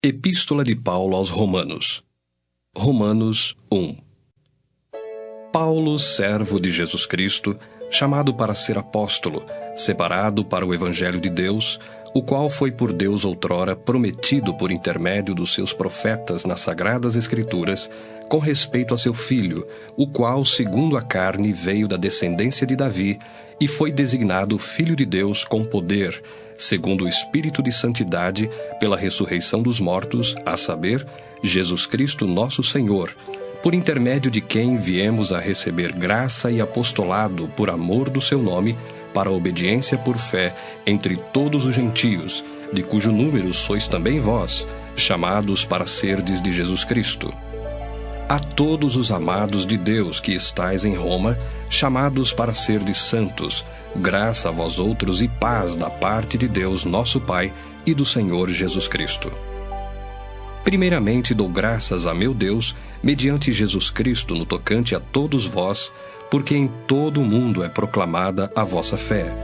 Epístola de Paulo aos Romanos. Romanos 1. Paulo, servo de Jesus Cristo, chamado para ser apóstolo, separado para o Evangelho de Deus, o qual foi por Deus outrora prometido por intermédio dos seus profetas nas Sagradas Escrituras, com respeito a seu Filho, o qual, segundo a carne, veio da descendência de Davi e foi designado Filho de Deus com poder, segundo o Espírito de Santidade, pela ressurreição dos mortos, a saber, Jesus Cristo nosso Senhor, por intermédio de quem viemos a receber graça e apostolado por amor do seu nome, para a obediência por fé entre todos os gentios, de cujo número sois também vós, chamados para serdes de Jesus Cristo. A todos os amados de Deus que estais em Roma, chamados para serdes santos, graça a vós outros e paz da parte de Deus nosso Pai e do Senhor Jesus Cristo. Primeiramente dou graças a meu Deus, mediante Jesus Cristo no tocante a todos vós, porque em todo o mundo é proclamada a vossa fé.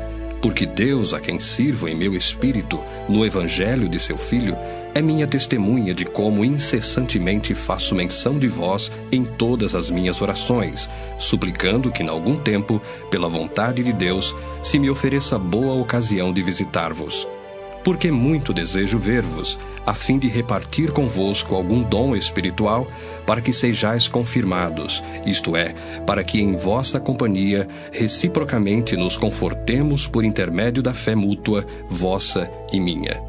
Porque Deus, a quem sirvo em meu espírito, no Evangelho de seu Filho, é minha testemunha de como incessantemente faço menção de vós em todas as minhas orações, suplicando que, em algum tempo, pela vontade de Deus, se me ofereça boa ocasião de visitar-vos. Porque muito desejo ver-vos, a fim de repartir convosco algum dom espiritual, para que sejais confirmados, isto é, para que em vossa companhia reciprocamente nos confortemos por intermédio da fé mútua, vossa e minha.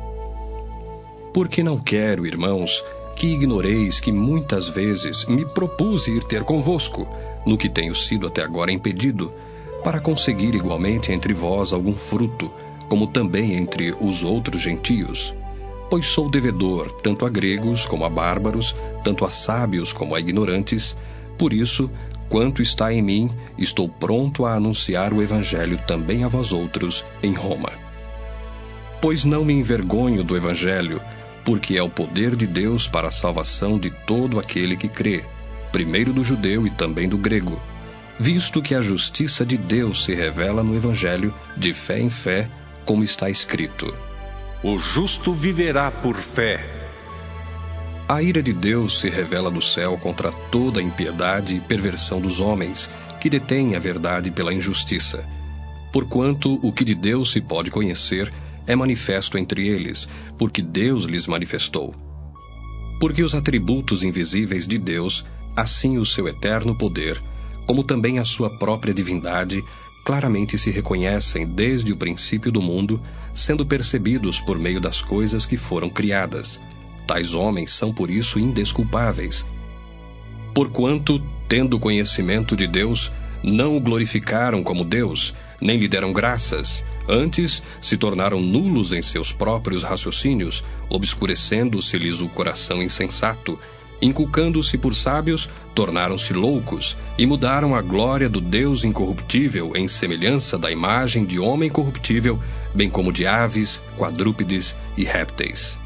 Porque não quero, irmãos, que ignoreis que muitas vezes me propus ir ter convosco, no que tenho sido até agora impedido, para conseguir igualmente entre vós algum fruto, como também entre os outros gentios. Pois sou devedor tanto a gregos como a bárbaros, tanto a sábios como a ignorantes. Por isso, quanto está em mim, estou pronto a anunciar o Evangelho também a vós outros em Roma. Pois não me envergonho do Evangelho, porque é o poder de Deus para a salvação de todo aquele que crê, primeiro do judeu e também do grego, visto que a justiça de Deus se revela no Evangelho, de fé em fé, como está escrito: o justo viverá por fé. A ira de Deus se revela do céu contra toda a impiedade e perversão dos homens, que detêm a verdade pela injustiça. Porquanto o que de Deus se pode conhecer é manifesto entre eles, porque Deus lhes manifestou. Porque os atributos invisíveis de Deus, assim o seu eterno poder, como também a sua própria divindade, claramente se reconhecem desde o princípio do mundo, sendo percebidos por meio das coisas que foram criadas. Tais homens são por isso indesculpáveis. Porquanto, tendo conhecimento de Deus, não o glorificaram como Deus, nem lhe deram graças, antes se tornaram nulos em seus próprios raciocínios, obscurecendo-se-lhes o coração insensato, inculcando-se por sábios, tornaram-se loucos e mudaram a glória do Deus incorruptível em semelhança da imagem de homem corruptível, bem como de aves, quadrúpedes e répteis.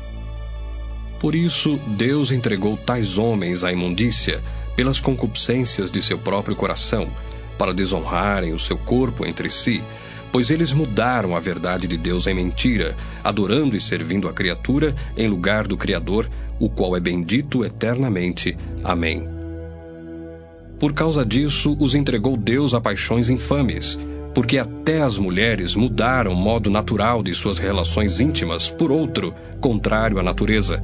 Por isso, Deus entregou tais homens à imundícia, pelas concupiscências de seu próprio coração, para desonrarem o seu corpo entre si, pois eles mudaram a verdade de Deus em mentira, adorando e servindo a criatura em lugar do Criador, o qual é bendito eternamente. Amém. Por causa disso, os entregou Deus a paixões infames, porque até as mulheres mudaram o modo natural de suas relações íntimas por outro, contrário à natureza.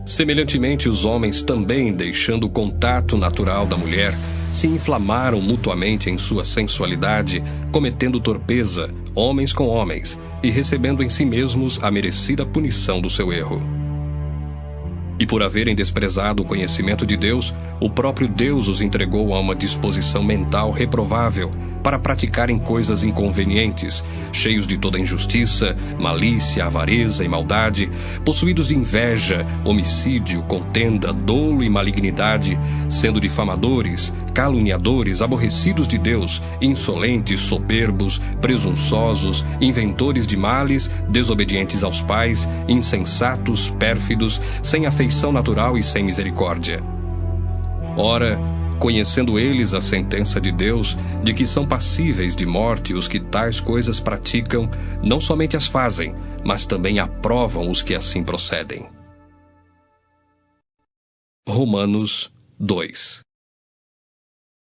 Semelhantemente, os homens também, deixando o contato natural da mulher, se inflamaram mutuamente em sua sensualidade, cometendo torpeza, homens com homens, e recebendo em si mesmos a merecida punição do seu erro. E por haverem desprezado o conhecimento de Deus, o próprio Deus os entregou a uma disposição mental reprovável, para praticarem coisas inconvenientes, cheios de toda injustiça, malícia, avareza e maldade, possuídos de inveja, homicídio, contenda, dolo e malignidade, sendo difamadores, caluniadores, aborrecidos de Deus, insolentes, soberbos, presunçosos, inventores de males, desobedientes aos pais, insensatos, pérfidos, sem afeição natural e sem misericórdia. Ora, conhecendo eles a sentença de Deus, de que são passíveis de morte os que tais coisas praticam, não somente as fazem, mas também aprovam os que assim procedem. Romanos 2.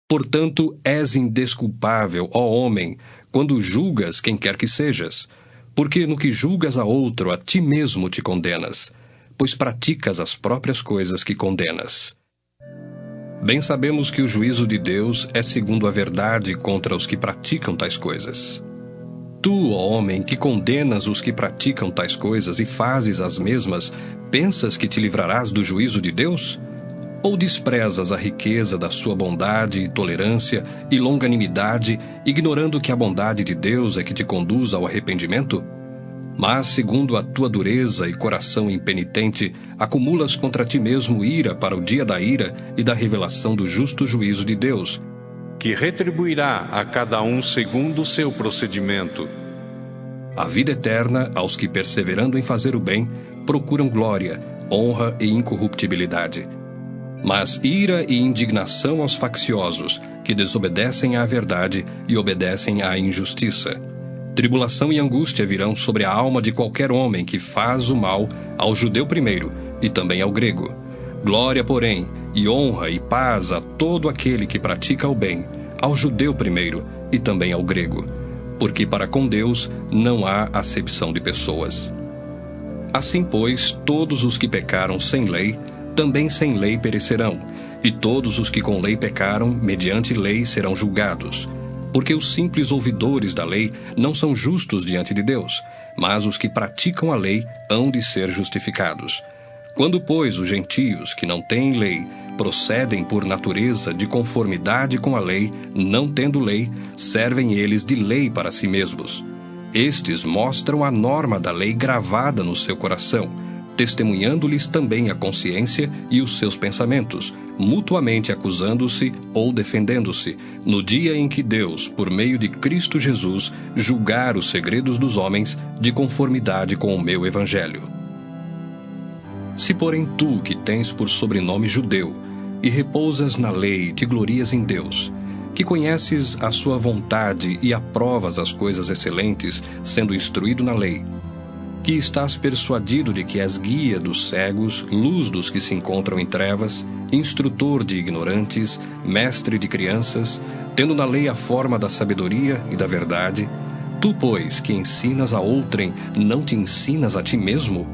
Portanto, és indesculpável, ó homem, quando julgas quem quer que sejas, porque no que julgas a outro, a ti mesmo te condenas, pois praticas as próprias coisas que condenas. Bem sabemos que o juízo de Deus é segundo a verdade contra os que praticam tais coisas. Tu, ó homem, que condenas os que praticam tais coisas e fazes as mesmas, pensas que te livrarás do juízo de Deus? Ou desprezas a riqueza da sua bondade e tolerância e longanimidade, ignorando que a bondade de Deus é que te conduz ao arrependimento? Mas, segundo a tua dureza e coração impenitente, acumulas contra ti mesmo ira para o dia da ira e da revelação do justo juízo de Deus, que retribuirá a cada um segundo o seu procedimento. A vida eterna aos que, perseverando em fazer o bem, procuram glória, honra e incorruptibilidade. Mas ira e indignação aos facciosos, que desobedecem à verdade e obedecem à injustiça. Tribulação e angústia virão sobre a alma de qualquer homem que faz o mal, ao judeu primeiro e também ao grego. Glória, porém, e honra e paz a todo aquele que pratica o bem, ao judeu primeiro e também ao grego, porque para com Deus não há acepção de pessoas. Assim, pois, todos os que pecaram sem lei, também sem lei perecerão, e todos os que com lei pecaram, mediante lei serão julgados. Porque os simples ouvidores da lei não são justos diante de Deus, mas os que praticam a lei hão de ser justificados. Quando, pois, os gentios, que não têm lei, procedem por natureza de conformidade com a lei, não tendo lei, servem eles de lei para si mesmos. Estes mostram a norma da lei gravada no seu coração, testemunhando-lhes também a consciência e os seus pensamentos, mutuamente acusando-se ou defendendo-se, no dia em que Deus, por meio de Cristo Jesus, julgar os segredos dos homens de conformidade com o meu evangelho. Se, porém, tu, que tens por sobrenome judeu, e repousas na lei e te glorias em Deus, que conheces a sua vontade e aprovas as coisas excelentes, sendo instruído na lei, que estás persuadido de que és guia dos cegos, luz dos que se encontram em trevas, instrutor de ignorantes, mestre de crianças, tendo na lei a forma da sabedoria e da verdade, tu, pois, que ensinas a outrem, não te ensinas a ti mesmo?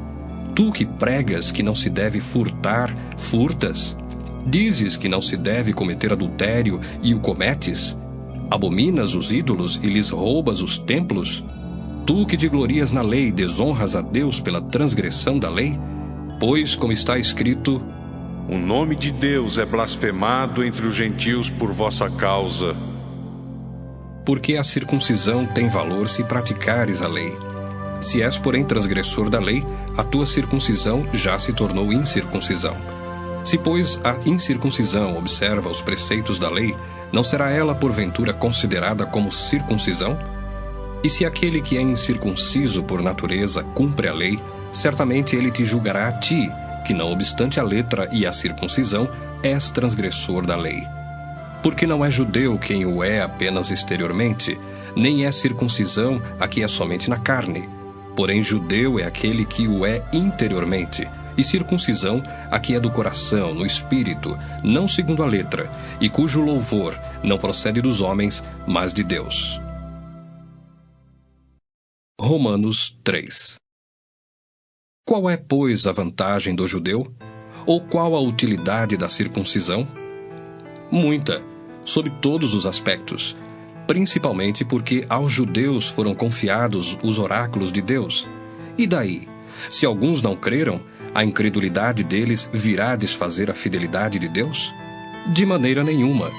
Tu que pregas que não se deve furtar, furtas? Dizes que não se deve cometer adultério e o cometes? Abominas os ídolos e lhes roubas os templos? Tu que te glorias na lei, desonras a Deus pela transgressão da lei? Pois, como está escrito, o nome de Deus é blasfemado entre os gentios por vossa causa. Porque a circuncisão tem valor se praticares a lei. Se és, porém, transgressor da lei, a tua circuncisão já se tornou incircuncisão. Se, pois, a incircuncisão observa os preceitos da lei, não será ela, porventura, considerada como circuncisão? E se aquele que é incircunciso por natureza cumpre a lei, certamente ele te julgará a ti, que não obstante a letra e a circuncisão, és transgressor da lei. Porque não é judeu quem o é apenas exteriormente, nem é circuncisão a que é somente na carne. Porém judeu é aquele que o é interiormente, e circuncisão a que é do coração, no espírito, não segundo a letra, e cujo louvor não procede dos homens, mas de Deus. Romanos 3. Qual é, pois, a vantagem do judeu? Ou qual a utilidade da circuncisão? Muita, sob todos os aspectos, principalmente porque aos judeus foram confiados os oráculos de Deus. E daí, se alguns não creram, a incredulidade deles virá desfazer a fidelidade de Deus? De maneira nenhuma.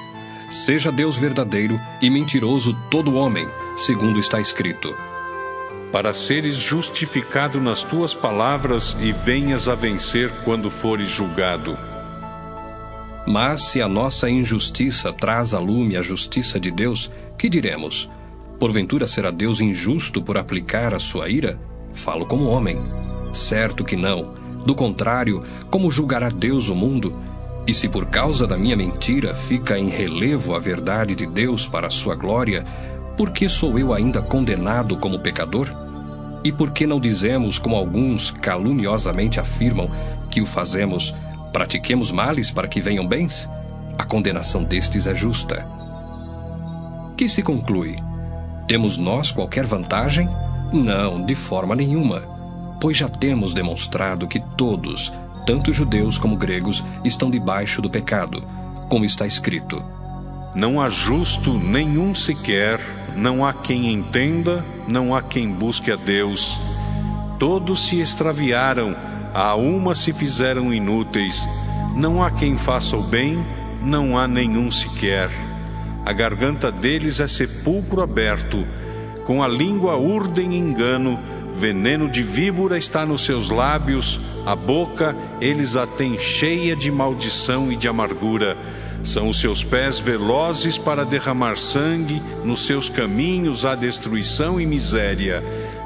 Seja Deus verdadeiro e mentiroso todo homem, segundo está escrito: para seres justificado nas tuas palavras e venhas a vencer quando fores julgado. Mas se a nossa injustiça traz à lume a justiça de Deus, que diremos? Porventura será Deus injusto por aplicar a sua ira? Falo como homem. Certo que não. Do contrário, como julgará Deus o mundo? E se por causa da minha mentira fica em relevo a verdade de Deus para a sua glória, por que sou eu ainda condenado como pecador? E por que não dizemos, como alguns caluniosamente afirmam, que o fazemos, Pratiquemos males para que venham bens? A condenação destes é justa. Que se conclui? Temos nós qualquer vantagem? Não, de forma nenhuma, pois já temos demonstrado que todos, tanto judeus como gregos, estão debaixo do pecado, como está escrito: Não há justo nenhum sequer, não há quem entenda, não há quem busque a Deus. Todos se extraviaram, a uma se fizeram inúteis. Não há quem faça o bem, não há nenhum sequer. A garganta deles é sepulcro aberto, com a língua urdem engano, veneno de víbora está nos seus lábios, a boca eles a têm cheia de maldição e de amargura. São os seus pés velozes para derramar sangue, nos seus caminhos há destruição e miséria.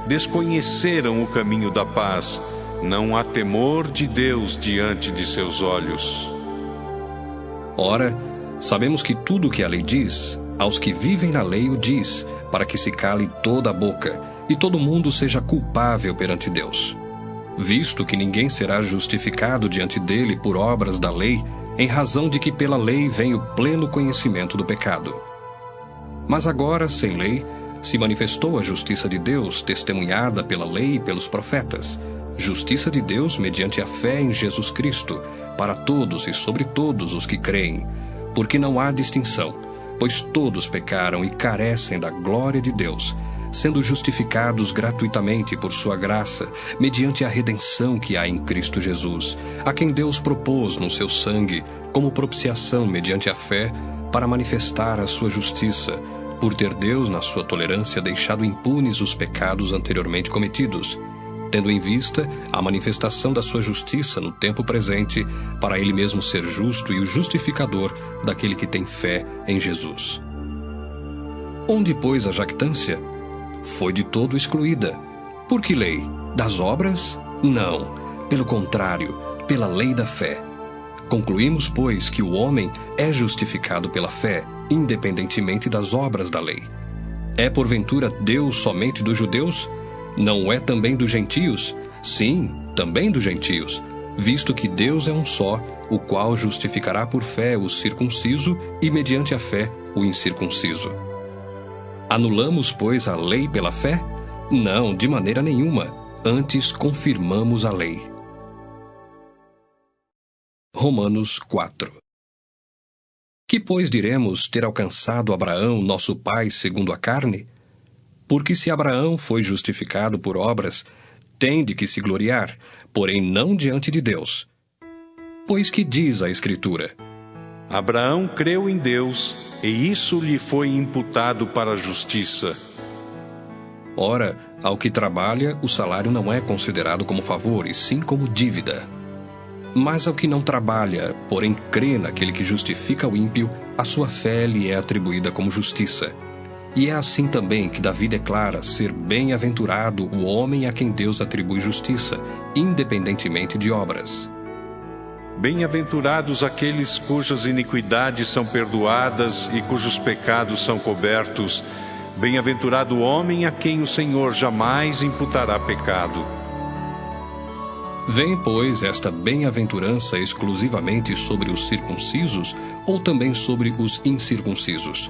Desconheceram o caminho da paz, não há temor de Deus diante de seus olhos. Ora, sabemos que tudo o que a lei diz, aos que vivem na lei o diz, para que se cale toda a boca, e todo mundo seja culpável perante Deus. Visto que ninguém será justificado diante dele por obras da lei, em razão de que pela lei vem o pleno conhecimento do pecado. Mas agora, sem lei, se manifestou a justiça de Deus, testemunhada pela lei e pelos profetas, justiça de Deus mediante a fé em Jesus Cristo, para todos e sobre todos os que creem, porque não há distinção, pois todos pecaram e carecem da glória de Deus, sendo justificados gratuitamente por sua graça, mediante a redenção que há em Cristo Jesus, a quem Deus propôs no seu sangue, como propiciação mediante a fé, para manifestar a sua justiça, por ter Deus, na sua tolerância, deixado impunes os pecados anteriormente cometidos, tendo em vista a manifestação da sua justiça no tempo presente, para ele mesmo ser justo e o justificador daquele que tem fé em Jesus. Onde, pois, a jactância? Foi de todo excluída. Por que lei? Das obras? Não. Pelo contrário, pela lei da fé. Concluímos, pois, que o homem é justificado pela fé, independentemente das obras da lei. É porventura Deus somente dos judeus? Não é também dos gentios? Sim, também dos gentios, visto que Deus é um só, o qual justificará por fé o circunciso e mediante a fé o incircunciso. Anulamos, pois, a lei pela fé? Não, de maneira nenhuma. Antes confirmamos a lei. Romanos 4. Que, pois, diremos ter alcançado Abraão, nosso pai, segundo a carne? Porque se Abraão foi justificado por obras, tem de que se gloriar, porém não diante de Deus. Pois que diz a Escritura? Abraão creu em Deus, e isso lhe foi imputado para a justiça. Ora, ao que trabalha, o salário não é considerado como favor, e sim como dívida. Mas ao que não trabalha, porém crê naquele que justifica o ímpio, a sua fé lhe é atribuída como justiça. E é assim também que Davi declara ser bem-aventurado o homem a quem Deus atribui justiça, independentemente de obras. Bem-aventurados aqueles cujas iniquidades são perdoadas e cujos pecados são cobertos. Bem-aventurado o homem a quem o Senhor jamais imputará pecado. Vem, pois, esta bem-aventurança exclusivamente sobre os circuncisos ou também sobre os incircuncisos?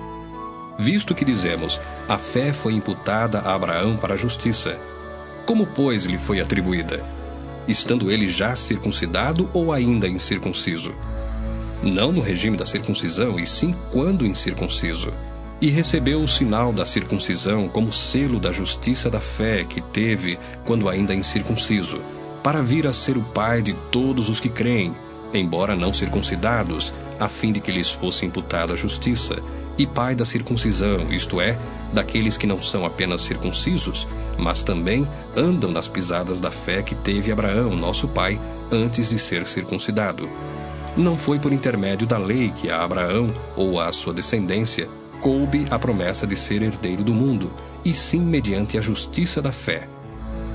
Visto que dizemos, a fé foi imputada a Abraão para a justiça. Como, pois, lhe foi atribuída? Estando ele já circuncidado ou ainda incircunciso? Não no regime da circuncisão, e sim quando incircunciso. E recebeu o sinal da circuncisão como selo da justiça da fé que teve quando ainda incircunciso, para vir a ser o pai de todos os que creem, embora não circuncidados, a fim de que lhes fosse imputada a justiça, e pai da circuncisão, isto é, daqueles que não são apenas circuncisos, mas também andam nas pisadas da fé que teve Abraão, nosso pai, antes de ser circuncidado. Não foi por intermédio da lei que a Abraão, ou à sua descendência, coube a promessa de ser herdeiro do mundo, e sim mediante a justiça da fé.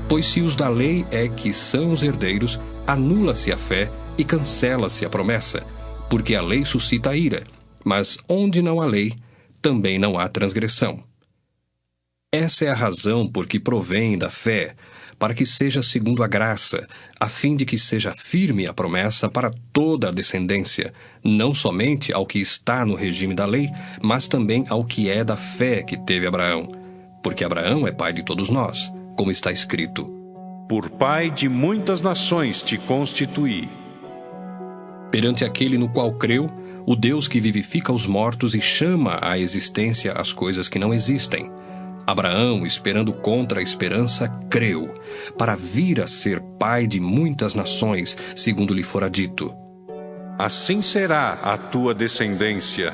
Pois se os da lei é que são os herdeiros, anula-se a fé e cancela-se a promessa, porque a lei suscita a ira, mas onde não há lei, também não há transgressão. Essa é a razão por que provém da fé, para que seja segundo a graça, a fim de que seja firme a promessa para toda a descendência, não somente ao que está no regime da lei, mas também ao que é da fé que teve Abraão. Porque Abraão é pai de todos nós, como está escrito: Por pai de muitas nações te constituí. Perante aquele no qual creu, o Deus que vivifica os mortos e chama à existência as coisas que não existem. Abraão, esperando contra a esperança, creu, para vir a ser pai de muitas nações, segundo lhe fora dito: Assim será a tua descendência.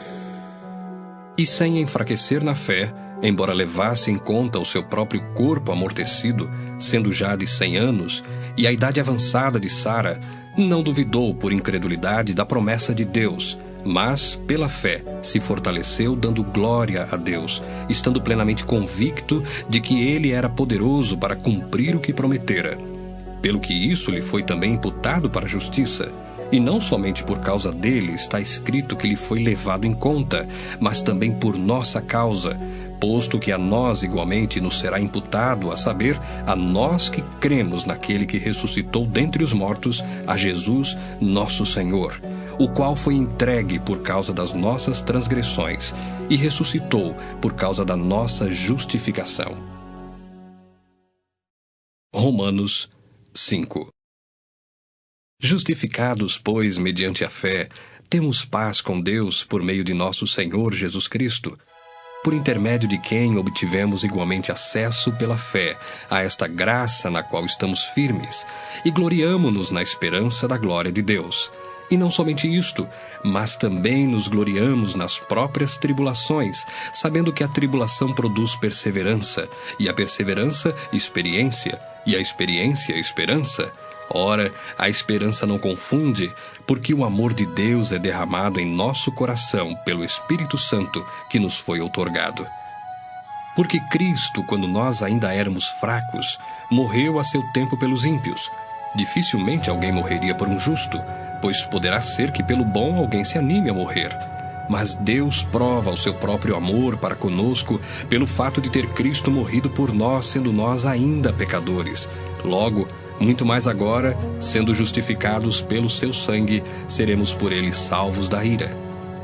E sem enfraquecer na fé, embora levasse em conta o seu próprio corpo amortecido, sendo já de 100 anos, e a idade avançada de Sara, não duvidou por incredulidade da promessa de Deus, mas, pela fé, se fortaleceu dando glória a Deus, estando plenamente convicto de que ele era poderoso para cumprir o que prometera. Pelo que isso lhe foi também imputado para a justiça. E não somente por causa dele está escrito que lhe foi levado em conta, mas também por nossa causa, posto que a nós igualmente nos será imputado, a saber, a nós que cremos naquele que ressuscitou dentre os mortos, a Jesus, nosso Senhor, o qual foi entregue por causa das nossas transgressões e ressuscitou por causa da nossa justificação. Romanos 5. Justificados, pois, mediante a fé, temos paz com Deus por meio de nosso Senhor Jesus Cristo, por intermédio de quem obtivemos igualmente acesso pela fé a esta graça na qual estamos firmes, e gloriamo-nos na esperança da glória de Deus. E não somente isto, mas também nos gloriamos nas próprias tribulações, sabendo que a tribulação produz perseverança, e a perseverança, experiência, e a experiência, esperança. Ora, a esperança não confunde, porque o amor de Deus é derramado em nosso coração pelo Espírito Santo que nos foi outorgado. Porque Cristo, quando nós ainda éramos fracos, morreu a seu tempo pelos ímpios. Dificilmente alguém morreria por um justo, pois poderá ser que pelo bom alguém se anime a morrer. Mas Deus prova o seu próprio amor para conosco pelo fato de ter Cristo morrido por nós, sendo nós ainda pecadores. Logo, muito mais agora, sendo justificados pelo seu sangue, seremos por ele salvos da ira.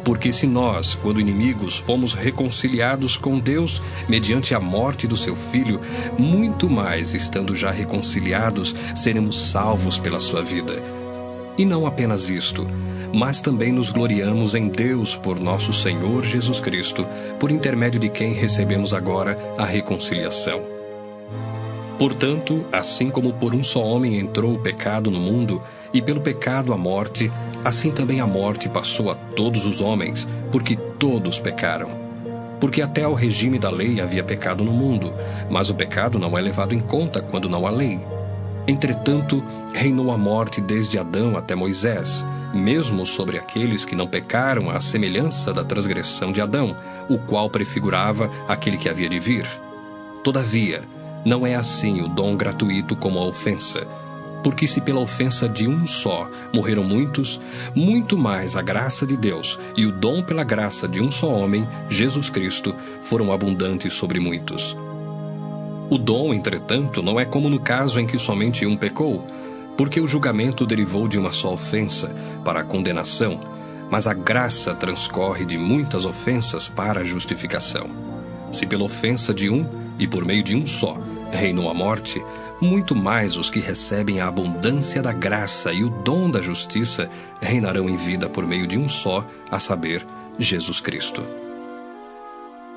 Porque se nós, quando inimigos, fomos reconciliados com Deus mediante a morte do seu Filho, muito mais, estando já reconciliados, seremos salvos pela sua vida. E não apenas isto, mas também nos gloriamos em Deus por nosso Senhor Jesus Cristo, por intermédio de quem recebemos agora a reconciliação. Portanto, assim como por um só homem entrou o pecado no mundo, e pelo pecado a morte, assim também a morte passou a todos os homens, porque todos pecaram. Porque até ao regime da lei havia pecado no mundo, mas o pecado não é levado em conta quando não há lei. Entretanto, reinou a morte desde Adão até Moisés, mesmo sobre aqueles que não pecaram à semelhança da transgressão de Adão, o qual prefigurava aquele que havia de vir. Todavia, não é assim o dom gratuito como a ofensa. Porque se pela ofensa de um só morreram muitos, muito mais a graça de Deus e o dom pela graça de um só homem, Jesus Cristo, foram abundantes sobre muitos. O dom, entretanto, não é como no caso em que somente um pecou, porque o julgamento derivou de uma só ofensa, para a condenação, mas a graça transcorre de muitas ofensas para a justificação. Se pela ofensa de um, e por meio de um só, reinou a morte, muito mais os que recebem a abundância da graça e o dom da justiça reinarão em vida por meio de um só, a saber, Jesus Cristo.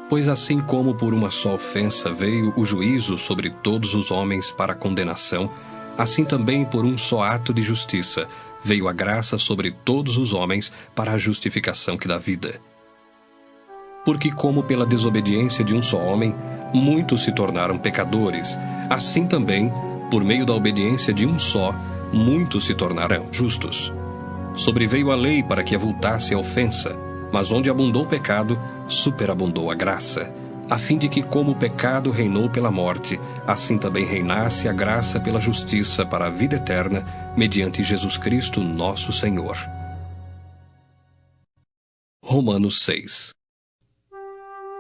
Pois assim como por uma só ofensa veio o juízo sobre todos os homens para a condenação, assim também por um só ato de justiça veio a graça sobre todos os homens para a justificação que dá vida. Porque como pela desobediência de um só homem, muitos se tornaram pecadores, assim também, por meio da obediência de um só, muitos se tornarão justos. Sobreveio a lei para que avultasse a ofensa, mas onde abundou o pecado, superabundou a graça, a fim de que, como o pecado reinou pela morte, assim também reinasse a graça pela justiça para a vida eterna, mediante Jesus Cristo nosso Senhor. Romanos 6.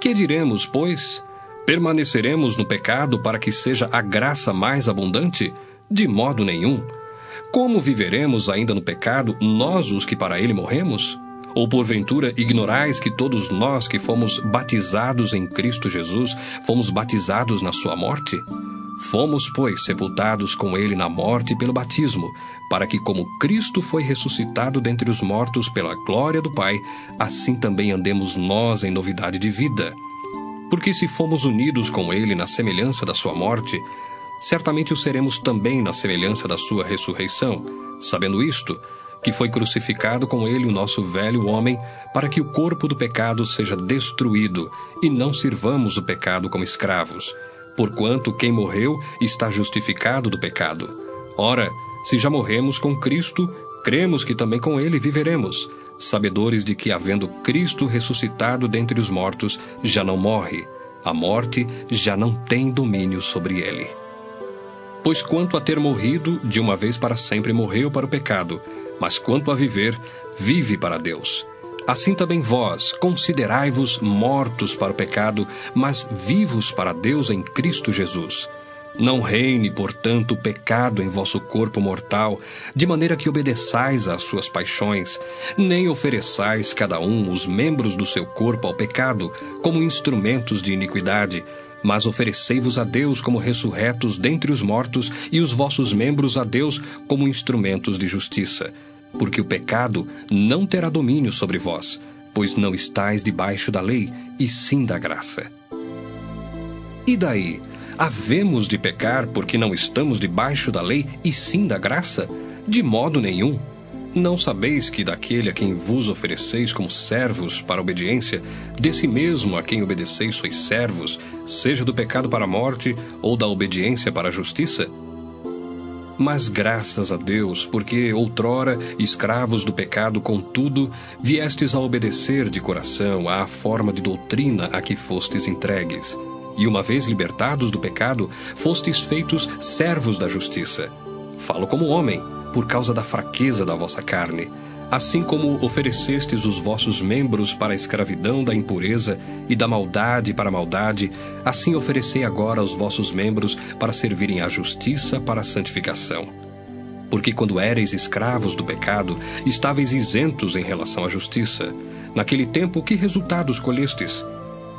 Que diremos, pois? Permaneceremos no pecado para que seja a graça mais abundante? De modo nenhum. Como viveremos ainda no pecado, nós os que para ele morremos? Ou porventura ignorais que todos nós que fomos batizados em Cristo Jesus, fomos batizados na sua morte? Fomos, pois, sepultados com ele na morte pelo batismo, para que, como Cristo foi ressuscitado dentre os mortos pela glória do Pai, assim também andemos nós em novidade de vida. Porque se fomos unidos com ele na semelhança da sua morte, certamente o seremos também na semelhança da sua ressurreição, sabendo isto, que foi crucificado com ele o nosso velho homem, para que o corpo do pecado seja destruído, e não sirvamos o pecado como escravos. Porquanto quem morreu está justificado do pecado. Ora, se já morremos com Cristo, cremos que também com ele viveremos, sabedores de que, havendo Cristo ressuscitado dentre os mortos, já não morre, a morte já não tem domínio sobre ele. Pois quanto a ter morrido, de uma vez para sempre morreu para o pecado, mas quanto a viver, vive para Deus. Assim também vós, considerai-vos mortos para o pecado, mas vivos para Deus em Cristo Jesus. Não reine, portanto, o pecado em vosso corpo mortal, de maneira que obedeçais às suas paixões, nem ofereçais cada um os membros do seu corpo ao pecado, como instrumentos de iniquidade, mas oferecei-vos a Deus como ressurretos dentre os mortos, e os vossos membros a Deus como instrumentos de justiça. Porque o pecado não terá domínio sobre vós, pois não estáis debaixo da lei, e sim da graça. E daí? Havemos de pecar porque não estamos debaixo da lei, e sim da graça? De modo nenhum. Não sabeis que daquele a quem vos ofereceis como servos para a obediência, desse mesmo a quem obedeceis sois servos, seja do pecado para a morte, ou da obediência para a justiça? Mas graças a Deus, porque outrora, escravos do pecado, contudo, viestes a obedecer de coração à forma de doutrina a que fostes entregues. E uma vez libertados do pecado, fostes feitos servos da justiça. Falo como homem, por causa da fraqueza da vossa carne. Assim como oferecestes os vossos membros para a escravidão da impureza e da maldade para a maldade, assim oferecei agora os vossos membros para servirem à justiça para a santificação. Porque quando éreis escravos do pecado, estáveis isentos em relação à justiça. Naquele tempo, que resultados colhestes?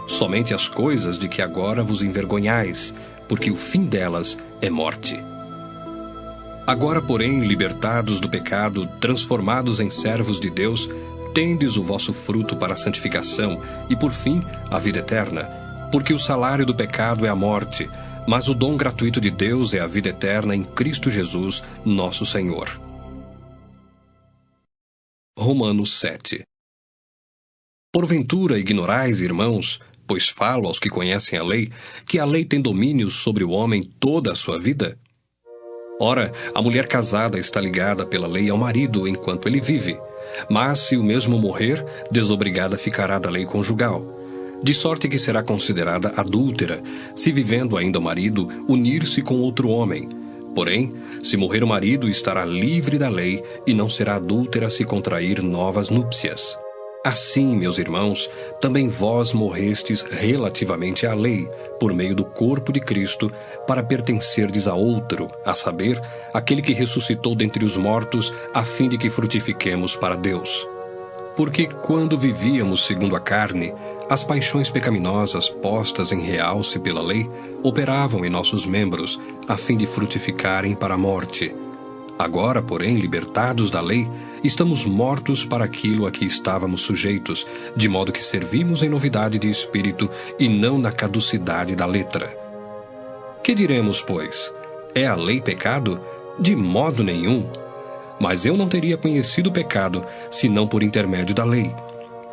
Somente as coisas de que agora vos envergonhais, porque o fim delas é morte. Agora, porém, libertados do pecado, transformados em servos de Deus, tendes o vosso fruto para a santificação e, por fim, a vida eterna. Porque o salário do pecado é a morte, mas o dom gratuito de Deus é a vida eterna em Cristo Jesus, nosso Senhor. Romanos 7. Porventura ignorais, irmãos, pois falo aos que conhecem a lei, que a lei tem domínio sobre o homem toda a sua vida? Ora, a mulher casada está ligada pela lei ao marido enquanto ele vive, mas se o mesmo morrer, desobrigada ficará da lei conjugal, de sorte que será considerada adúltera, se vivendo ainda o marido, unir-se com outro homem. Porém, se morrer o marido, estará livre da lei e não será adúltera se contrair novas núpcias. Assim, meus irmãos, também vós morrestes relativamente à lei, por meio do corpo de Cristo, para pertencerdes a outro, a saber, aquele que ressuscitou dentre os mortos, a fim de que frutifiquemos para Deus. Porque quando vivíamos segundo a carne, as paixões pecaminosas postas em realce pela lei operavam em nossos membros, a fim de frutificarem para a morte. Agora, porém, libertados da lei, estamos mortos para aquilo a que estávamos sujeitos, de modo que servimos em novidade de espírito e não na caducidade da letra. Que diremos, pois? É a lei pecado? De modo nenhum. Mas eu não teria conhecido o pecado, senão por intermédio da lei.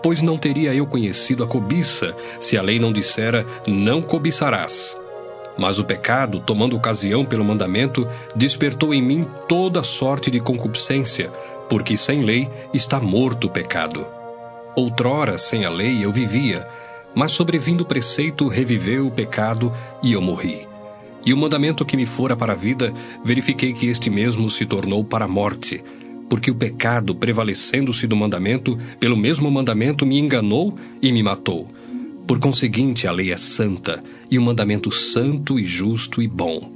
Pois não teria eu conhecido a cobiça, se a lei não dissera, não cobiçarás. Mas o pecado, tomando ocasião pelo mandamento, despertou em mim toda sorte de concupiscência, porque sem lei está morto o pecado. Outrora, sem a lei, eu vivia, mas sobrevindo o preceito, reviveu o pecado e eu morri. E o mandamento que me fora para a vida, verifiquei que este mesmo se tornou para a morte, porque o pecado, prevalecendo-se do mandamento, pelo mesmo mandamento me enganou e me matou. Por conseguinte, a lei é santa, e um mandamento santo e justo e bom.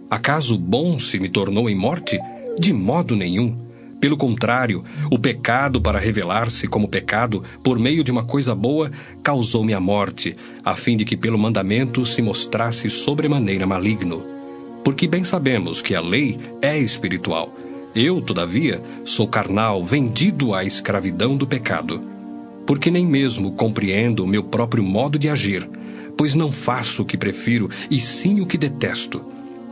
Acaso bom se me tornou em morte? De modo nenhum. Pelo contrário, o pecado, para revelar-se como pecado, por meio de uma coisa boa, causou-me a morte, a fim de que pelo mandamento se mostrasse sobremaneira maligno. Porque bem sabemos que a lei é espiritual. Eu, todavia, sou carnal, vendido à escravidão do pecado. Porque nem mesmo compreendo o meu próprio modo de agir, pois não faço o que prefiro, e sim o que detesto.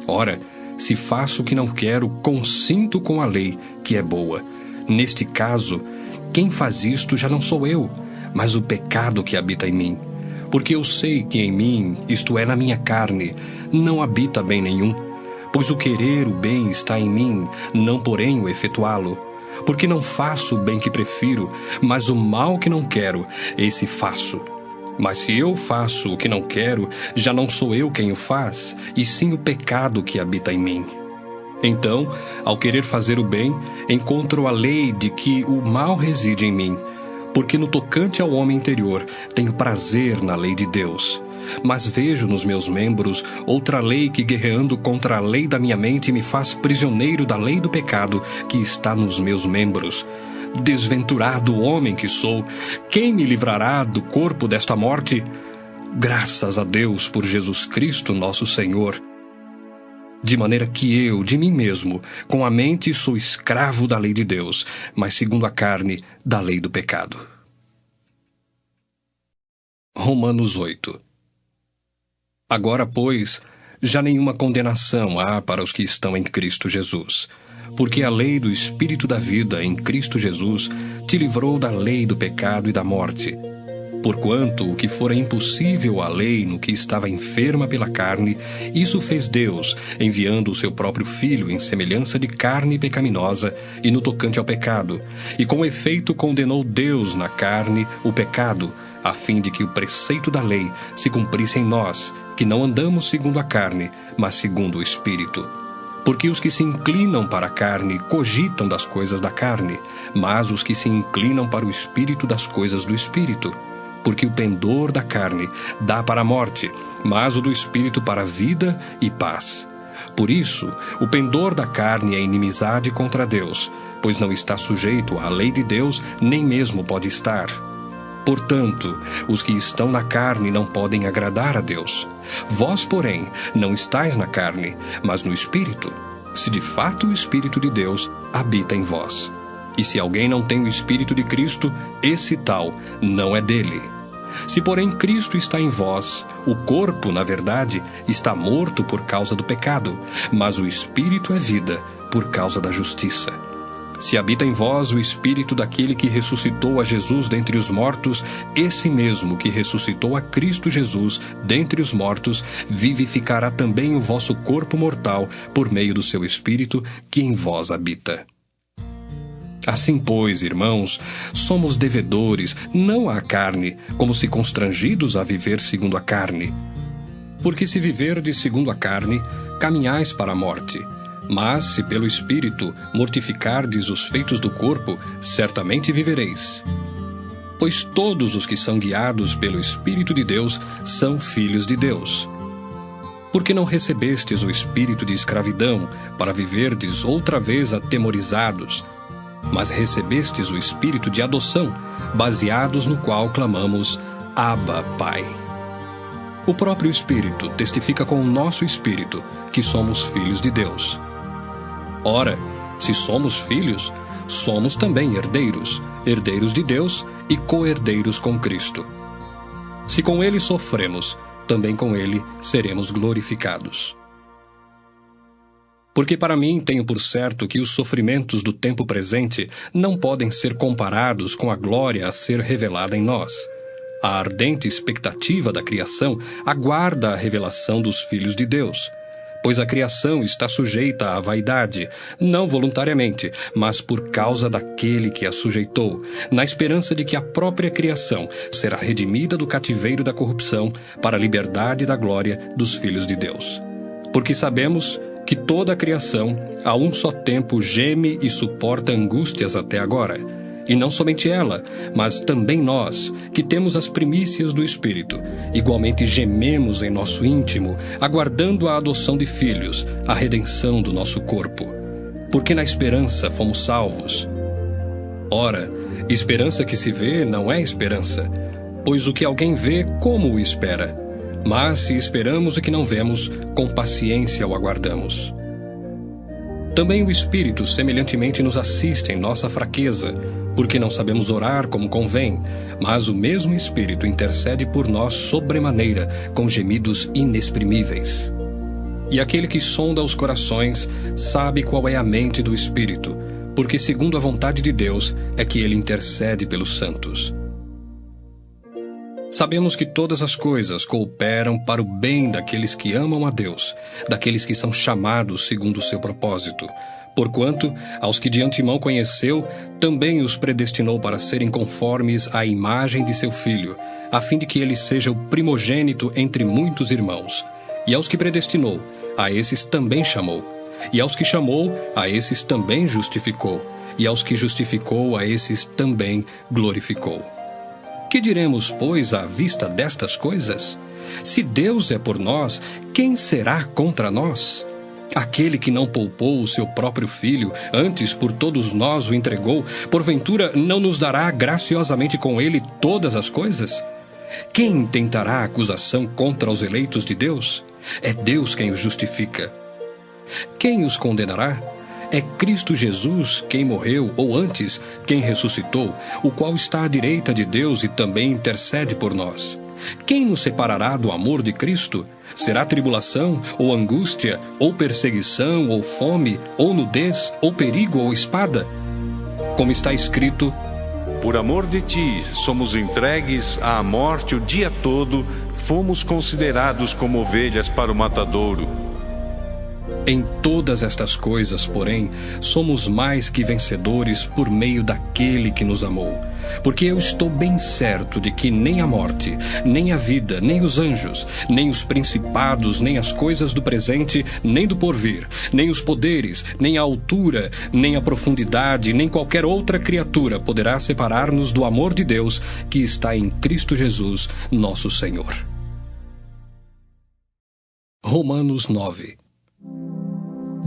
Ora, se faço o que não quero, consinto com a lei, que é boa. Neste caso, quem faz isto já não sou eu, mas o pecado que habita em mim. Porque eu sei que em mim, isto é, na minha carne, não habita bem nenhum. Pois o querer o bem está em mim, não porém o efetuá-lo. Porque não faço o bem que prefiro, mas o mal que não quero, esse faço. Mas se eu faço o que não quero, já não sou eu quem o faz, e sim o pecado que habita em mim. Então, ao querer fazer o bem, encontro a lei de que o mal reside em mim, porque no tocante ao homem interior tenho prazer na lei de Deus. Mas vejo nos meus membros outra lei que, guerreando contra a lei da minha mente, me faz prisioneiro da lei do pecado que está nos meus membros. Desventurado homem que sou, quem me livrará do corpo desta morte? Graças a Deus por Jesus Cristo, nosso Senhor. De maneira que eu, de mim mesmo, com a mente sou escravo da lei de Deus, mas segundo a carne, da lei do pecado. Romanos 8. Agora, pois, já nenhuma condenação há para os que estão em Cristo Jesus. Porque a lei do Espírito da vida em Cristo Jesus te livrou da lei do pecado e da morte. Porquanto o que fora impossível à lei no que estava enferma pela carne, isso fez Deus, enviando o seu próprio Filho em semelhança de carne pecaminosa e no tocante ao pecado, e com efeito condenou Deus na carne o pecado, a fim de que o preceito da lei se cumprisse em nós, que não andamos segundo a carne, mas segundo o Espírito. Porque os que se inclinam para a carne cogitam das coisas da carne, mas os que se inclinam para o Espírito das coisas do Espírito. Porque o pendor da carne dá para a morte, mas o do Espírito para a vida e paz. Por isso, o pendor da carne é inimizade contra Deus, pois não está sujeito à lei de Deus, nem mesmo pode estar. Portanto, os que estão na carne não podem agradar a Deus. Vós, porém, não estáis na carne, mas no Espírito, se de fato o Espírito de Deus habita em vós. E se alguém não tem o Espírito de Cristo, esse tal não é dele. Se, porém, Cristo está em vós, o corpo, na verdade, está morto por causa do pecado, mas o Espírito é vida por causa da justiça. Se habita em vós o Espírito daquele que ressuscitou a Jesus dentre os mortos, esse mesmo que ressuscitou a Cristo Jesus dentre os mortos, vivificará também o vosso corpo mortal por meio do seu Espírito que em vós habita. Assim, pois, irmãos, somos devedores, não à carne, como se constrangidos a viver segundo a carne. Porque se viverdes segundo a carne, caminhais para a morte. Mas, se pelo Espírito mortificardes os feitos do corpo, certamente vivereis. Pois todos os que são guiados pelo Espírito de Deus são filhos de Deus. Porque não recebestes o espírito de escravidão, para viverdes outra vez atemorizados, mas recebestes o espírito de adoção, baseados no qual clamamos, Abba, Pai. O próprio Espírito testifica com o nosso espírito que somos filhos de Deus. Ora, se somos filhos, somos também herdeiros, herdeiros de Deus e co-herdeiros com Cristo. Se com ele sofremos, também com ele seremos glorificados. Porque para mim tenho por certo que os sofrimentos do tempo presente não podem ser comparados com a glória a ser revelada em nós. A ardente expectativa da criação aguarda a revelação dos filhos de Deus. Pois a criação está sujeita à vaidade, não voluntariamente, mas por causa daquele que a sujeitou, na esperança de que a própria criação será redimida do cativeiro da corrupção para a liberdade da glória dos filhos de Deus. Porque sabemos que toda a criação, a um só tempo, geme e suporta angústias até agora. E não somente ela, mas também nós, que temos as primícias do Espírito, igualmente gememos em nosso íntimo, aguardando a adoção de filhos, a redenção do nosso corpo. Porque na esperança fomos salvos. Ora, esperança que se vê não é esperança, pois o que alguém vê, como o espera? Mas se esperamos o que não vemos, com paciência o aguardamos. Também o Espírito semelhantemente nos assiste em nossa fraqueza, porque não sabemos orar como convém, mas o mesmo Espírito intercede por nós sobremaneira, com gemidos inexprimíveis. E aquele que sonda os corações sabe qual é a mente do Espírito, porque segundo a vontade de Deus é que ele intercede pelos santos. Sabemos que todas as coisas cooperam para o bem daqueles que amam a Deus, daqueles que são chamados segundo o seu propósito. Porquanto, aos que de antemão conheceu, também os predestinou para serem conformes à imagem de seu Filho, a fim de que ele seja o primogênito entre muitos irmãos. E aos que predestinou, a esses também chamou. E aos que chamou, a esses também justificou. E aos que justificou, a esses também glorificou. Que diremos, pois, à vista destas coisas? Se Deus é por nós, quem será contra nós? Aquele que não poupou o seu próprio Filho, antes por todos nós o entregou, porventura não nos dará graciosamente com ele todas as coisas? Quem tentará acusação contra os eleitos de Deus? É Deus quem os justifica. Quem os condenará? É Cristo Jesus quem morreu, ou antes, quem ressuscitou, o qual está à direita de Deus e também intercede por nós. Quem nos separará do amor de Cristo? Será tribulação, ou angústia, ou perseguição, ou fome, ou nudez, ou perigo, ou espada? Como está escrito: por amor de ti, somos entregues à morte o dia todo, fomos considerados como ovelhas para o matadouro. Em todas estas coisas, porém, somos mais que vencedores por meio daquele que nos amou. Porque eu estou bem certo de que nem a morte, nem a vida, nem os anjos, nem os principados, nem as coisas do presente, nem do porvir, nem os poderes, nem a altura, nem a profundidade, nem qualquer outra criatura poderá separar-nos do amor de Deus que está em Cristo Jesus, nosso Senhor. Romanos 9.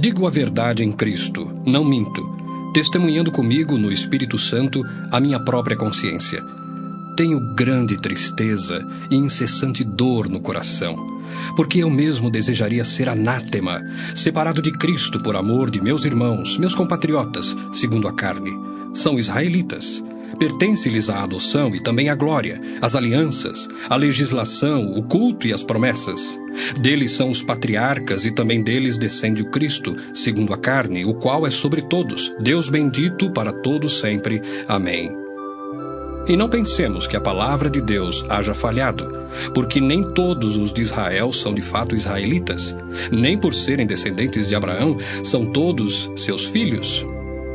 Digo a verdade em Cristo, não minto, testemunhando comigo no Espírito Santo a minha própria consciência. Tenho grande tristeza e incessante dor no coração, porque eu mesmo desejaria ser anátema, separado de Cristo por amor de meus irmãos, meus compatriotas, segundo a carne. São israelitas. Pertence-lhes a adoção e também a glória, as alianças, a legislação, o culto e as promessas. Deles são os patriarcas e também deles descende o Cristo, segundo a carne, o qual é sobre todos, Deus bendito para todos sempre. Amém. E não pensemos que a palavra de Deus haja falhado, porque nem todos os de Israel são de fato israelitas, nem por serem descendentes de Abraão são todos seus filhos.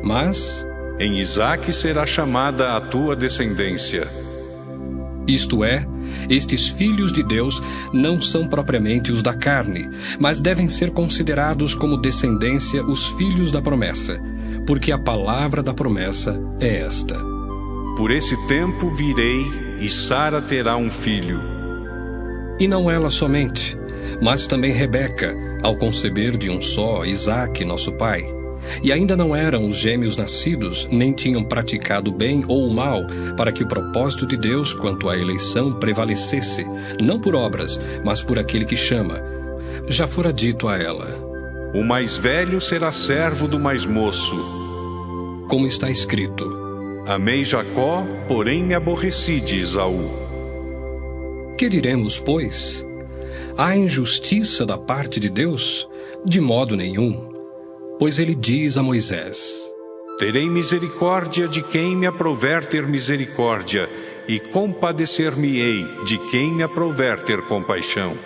Mas em Isaque será chamada a tua descendência. Isto é, estes filhos de Deus não são propriamente os da carne, mas devem ser considerados como descendência os filhos da promessa, porque a palavra da promessa é esta: por esse tempo virei, e Sara terá um filho. E não ela somente, mas também Rebeca, ao conceber de um só, Isaque, nosso pai. E ainda não eram os gêmeos nascidos, nem tinham praticado o bem ou o mal, para que o propósito de Deus quanto à eleição prevalecesse, não por obras, mas por aquele que chama. Já fora dito a ela: o mais velho será servo do mais moço. Como está escrito: amei Jacó, porém me aborreci de Esaú. Que diremos, pois? Há injustiça da parte de Deus? De modo nenhum. Pois ele diz a Moisés: terei misericórdia de quem me aprouver ter misericórdia, e compadecer-me-ei de quem me aprouver ter compaixão.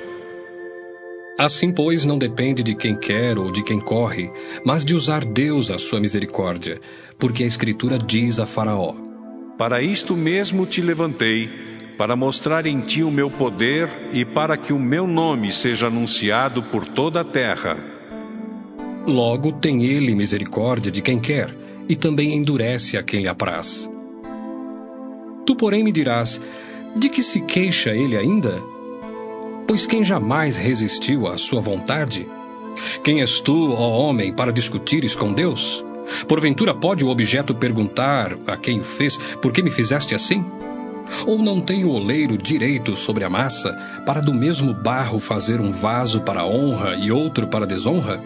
Assim, pois, não depende de quem quer ou de quem corre, mas de usar Deus a sua misericórdia, porque a Escritura diz a Faraó: para isto mesmo te levantei, para mostrar em ti o meu poder e para que o meu nome seja anunciado por toda a terra. Logo tem ele misericórdia de quem quer, e também endurece a quem lhe apraz. Tu, porém, me dirás: de que se queixa ele ainda? Pois quem jamais resistiu à sua vontade? Quem és tu, ó homem, para discutires com Deus? Porventura pode o objeto perguntar a quem o fez: por que me fizeste assim? Ou não tem o oleiro direito sobre a massa, para do mesmo barro fazer um vaso para honra e outro para desonra?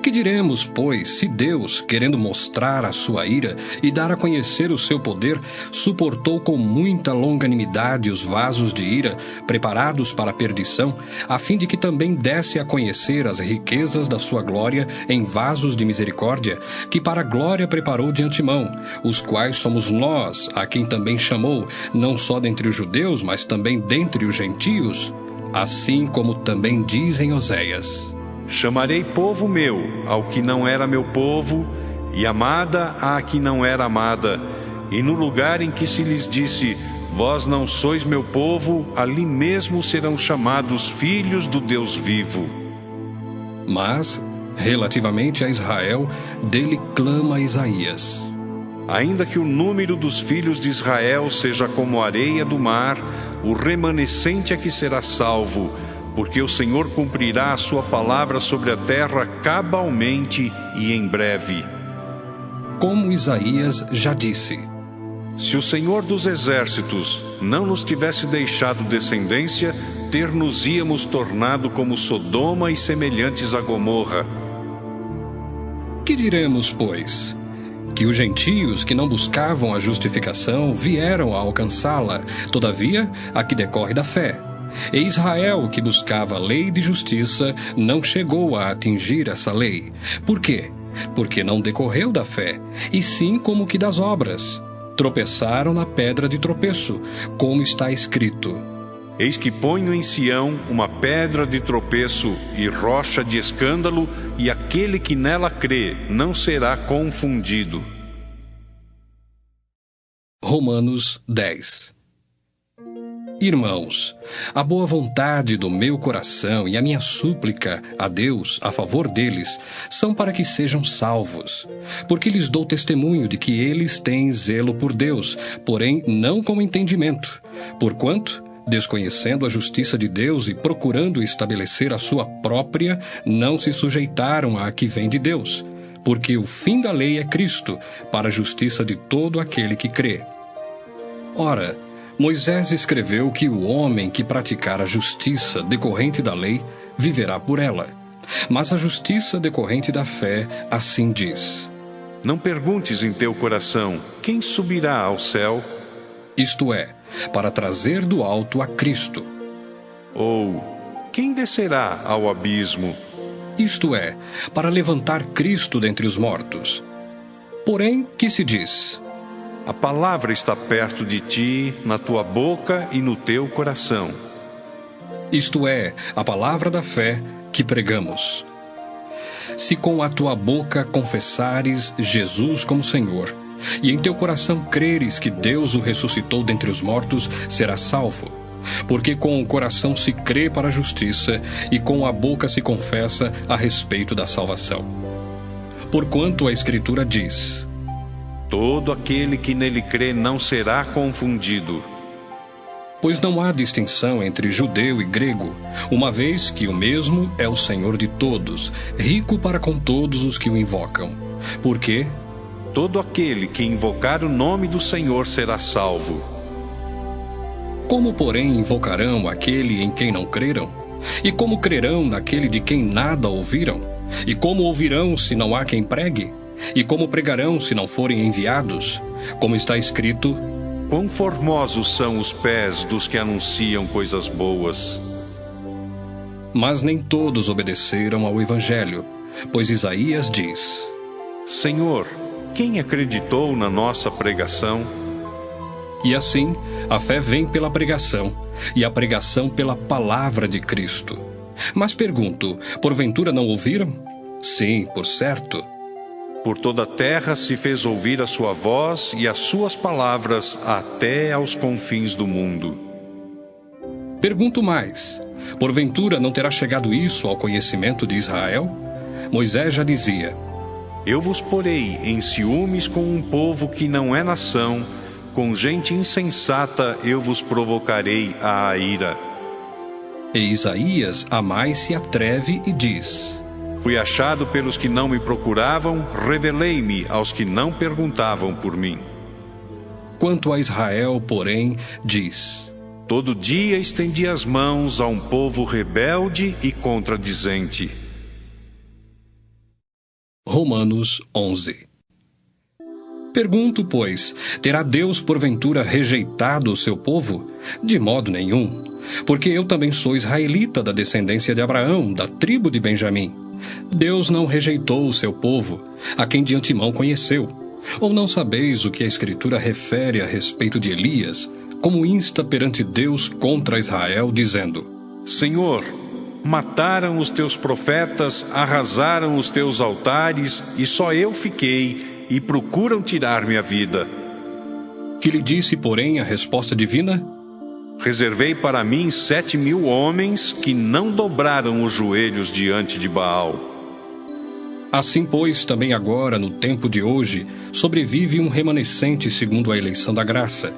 Que diremos, pois, se Deus, querendo mostrar a sua ira e dar a conhecer o seu poder, suportou com muita longanimidade os vasos de ira, preparados para a perdição, a fim de que também desse a conhecer as riquezas da sua glória em vasos de misericórdia, que para a glória preparou de antemão, os quais somos nós, a quem também chamou, não só dentre os judeus, mas também dentre os gentios? Assim como também diz em Oséias: Chamarei povo meu ao que não era meu povo, e amada à que não era amada. E no lugar em que se lhes disse: vós não sois meu povo, ali mesmo serão chamados filhos do Deus vivo. Mas, relativamente a Israel, dele clama Isaías: Ainda que o número dos filhos de Israel seja como a areia do mar, o remanescente é que será salvo, porque o Senhor cumprirá a sua palavra sobre a terra cabalmente e em breve. Como Isaías já disse: se o Senhor dos exércitos não nos tivesse deixado descendência, ter-nos-íamos tornado como Sodoma e semelhantes a Gomorra. Que diremos, pois? Que os gentios que não buscavam a justificação vieram a alcançá-la, todavia a que decorre da fé. E Israel, que buscava a lei de justiça, não chegou a atingir essa lei. Por quê? Porque não decorreu da fé, e sim como que das obras. Tropeçaram na pedra de tropeço, como está escrito: Eis que ponho em Sião uma pedra de tropeço e rocha de escândalo, e aquele que nela crê não será confundido. Romanos 10. Irmãos, a boa vontade do meu coração e a minha súplica a Deus a favor deles são para que sejam salvos, porque lhes dou testemunho de que eles têm zelo por Deus, porém não com entendimento, porquanto, desconhecendo a justiça de Deus e procurando estabelecer a sua própria, não se sujeitaram à que vem de Deus, porque o fim da lei é Cristo, para a justiça de todo aquele que crê. Ora, Moisés escreveu que o homem que praticar a justiça decorrente da lei viverá por ela. Mas a justiça decorrente da fé assim diz: Não perguntes em teu coração: quem subirá ao céu? Isto é, para trazer do alto a Cristo. Ou quem descerá ao abismo? Isto é, para levantar Cristo dentre os mortos. Porém, que se diz? A palavra está perto de ti, na tua boca e no teu coração. Isto é, a palavra da fé que pregamos. Se com a tua boca confessares Jesus como Senhor, e em teu coração creres que Deus o ressuscitou dentre os mortos, serás salvo. Porque com o coração se crê para a justiça, e com a boca se confessa a respeito da salvação. Porquanto a Escritura diz: todo aquele que nele crê não será confundido. Pois não há distinção entre judeu e grego, uma vez que o mesmo é o Senhor de todos, rico para com todos os que o invocam. Porque todo aquele que invocar o nome do Senhor será salvo. Como, porém, invocarão aquele em quem não creram? E como crerão naquele de quem nada ouviram? E como ouvirão se não há quem pregue? E como pregarão se não forem enviados? Como está escrito: quão formosos são os pés dos que anunciam coisas boas. Mas nem todos obedeceram ao Evangelho, pois Isaías diz: Senhor, quem acreditou na nossa pregação? E assim, a fé vem pela pregação, e a pregação pela palavra de Cristo. Mas pergunto, porventura não ouviram? Sim, por certo. Por toda a terra se fez ouvir a sua voz e as suas palavras até aos confins do mundo. Pergunto mais: porventura não terá chegado isso ao conhecimento de Israel? Moisés já dizia: Eu vos porei em ciúmes com um povo que não é nação, com gente insensata eu vos provocarei à ira. E Isaías a mais se atreve e diz: Fui achado pelos que não me procuravam, revelei-me aos que não perguntavam por mim. Quanto a Israel, porém, diz: Todo dia estendi as mãos a um povo rebelde e contradizente. Romanos 11. Pergunto, pois, terá Deus porventura rejeitado o seu povo? De modo nenhum, porque eu também sou israelita da descendência de Abraão, da tribo de Benjamim. Deus não rejeitou o seu povo, a quem de antemão conheceu. Ou não sabeis o que a Escritura refere a respeito de Elias, como insta perante Deus contra Israel, dizendo: Senhor, mataram os teus profetas, arrasaram os teus altares, e só eu fiquei, e procuram tirar-me a vida. Que lhe disse, porém, a resposta divina? Reservei para mim 7.000 homens que não dobraram os joelhos diante de Baal. Assim, pois, também agora, no tempo de hoje, sobrevive um remanescente segundo a eleição da graça.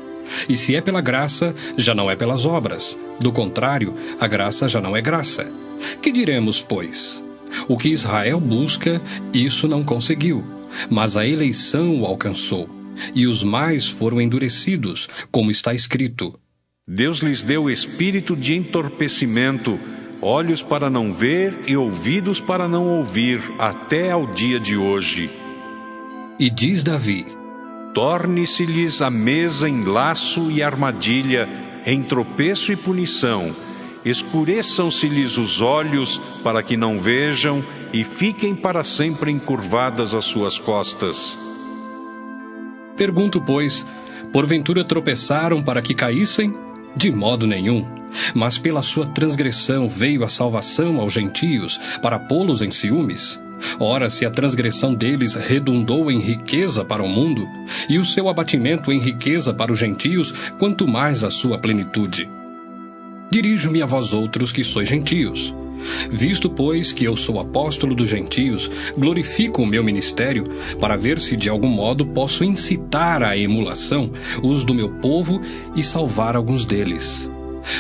E se é pela graça, já não é pelas obras. Do contrário, a graça já não é graça. Que diremos, pois? O que Israel busca, isso não conseguiu, mas a eleição o alcançou, e os mais foram endurecidos, como está escrito: Deus lhes deu espírito de entorpecimento, olhos para não ver e ouvidos para não ouvir, até ao dia de hoje. E diz Davi: Torne-se-lhes a mesa em laço e armadilha, em tropeço e punição. Escureçam-se-lhes os olhos, para que não vejam, e fiquem para sempre encurvadas as suas costas. Pergunto, pois, porventura tropeçaram para que caíssem? De modo nenhum. Mas pela sua transgressão veio a salvação aos gentios, para pô-los em ciúmes. Ora, se a transgressão deles redundou em riqueza para o mundo, e o seu abatimento em riqueza para os gentios, quanto mais a sua plenitude. Dirijo-me a vós outros que sois gentios. Visto, pois, que eu sou apóstolo dos gentios, glorifico o meu ministério, para ver se de algum modo posso incitar à emulação os do meu povo e salvar alguns deles.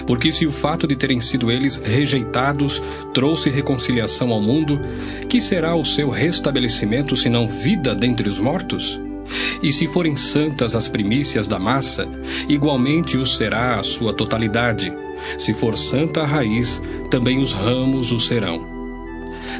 Porque se o fato de terem sido eles rejeitados trouxe reconciliação ao mundo, que será o seu restabelecimento senão vida dentre os mortos? E se forem santas as primícias da massa, igualmente o será a sua totalidade. Se for santa a raiz, também os ramos o serão.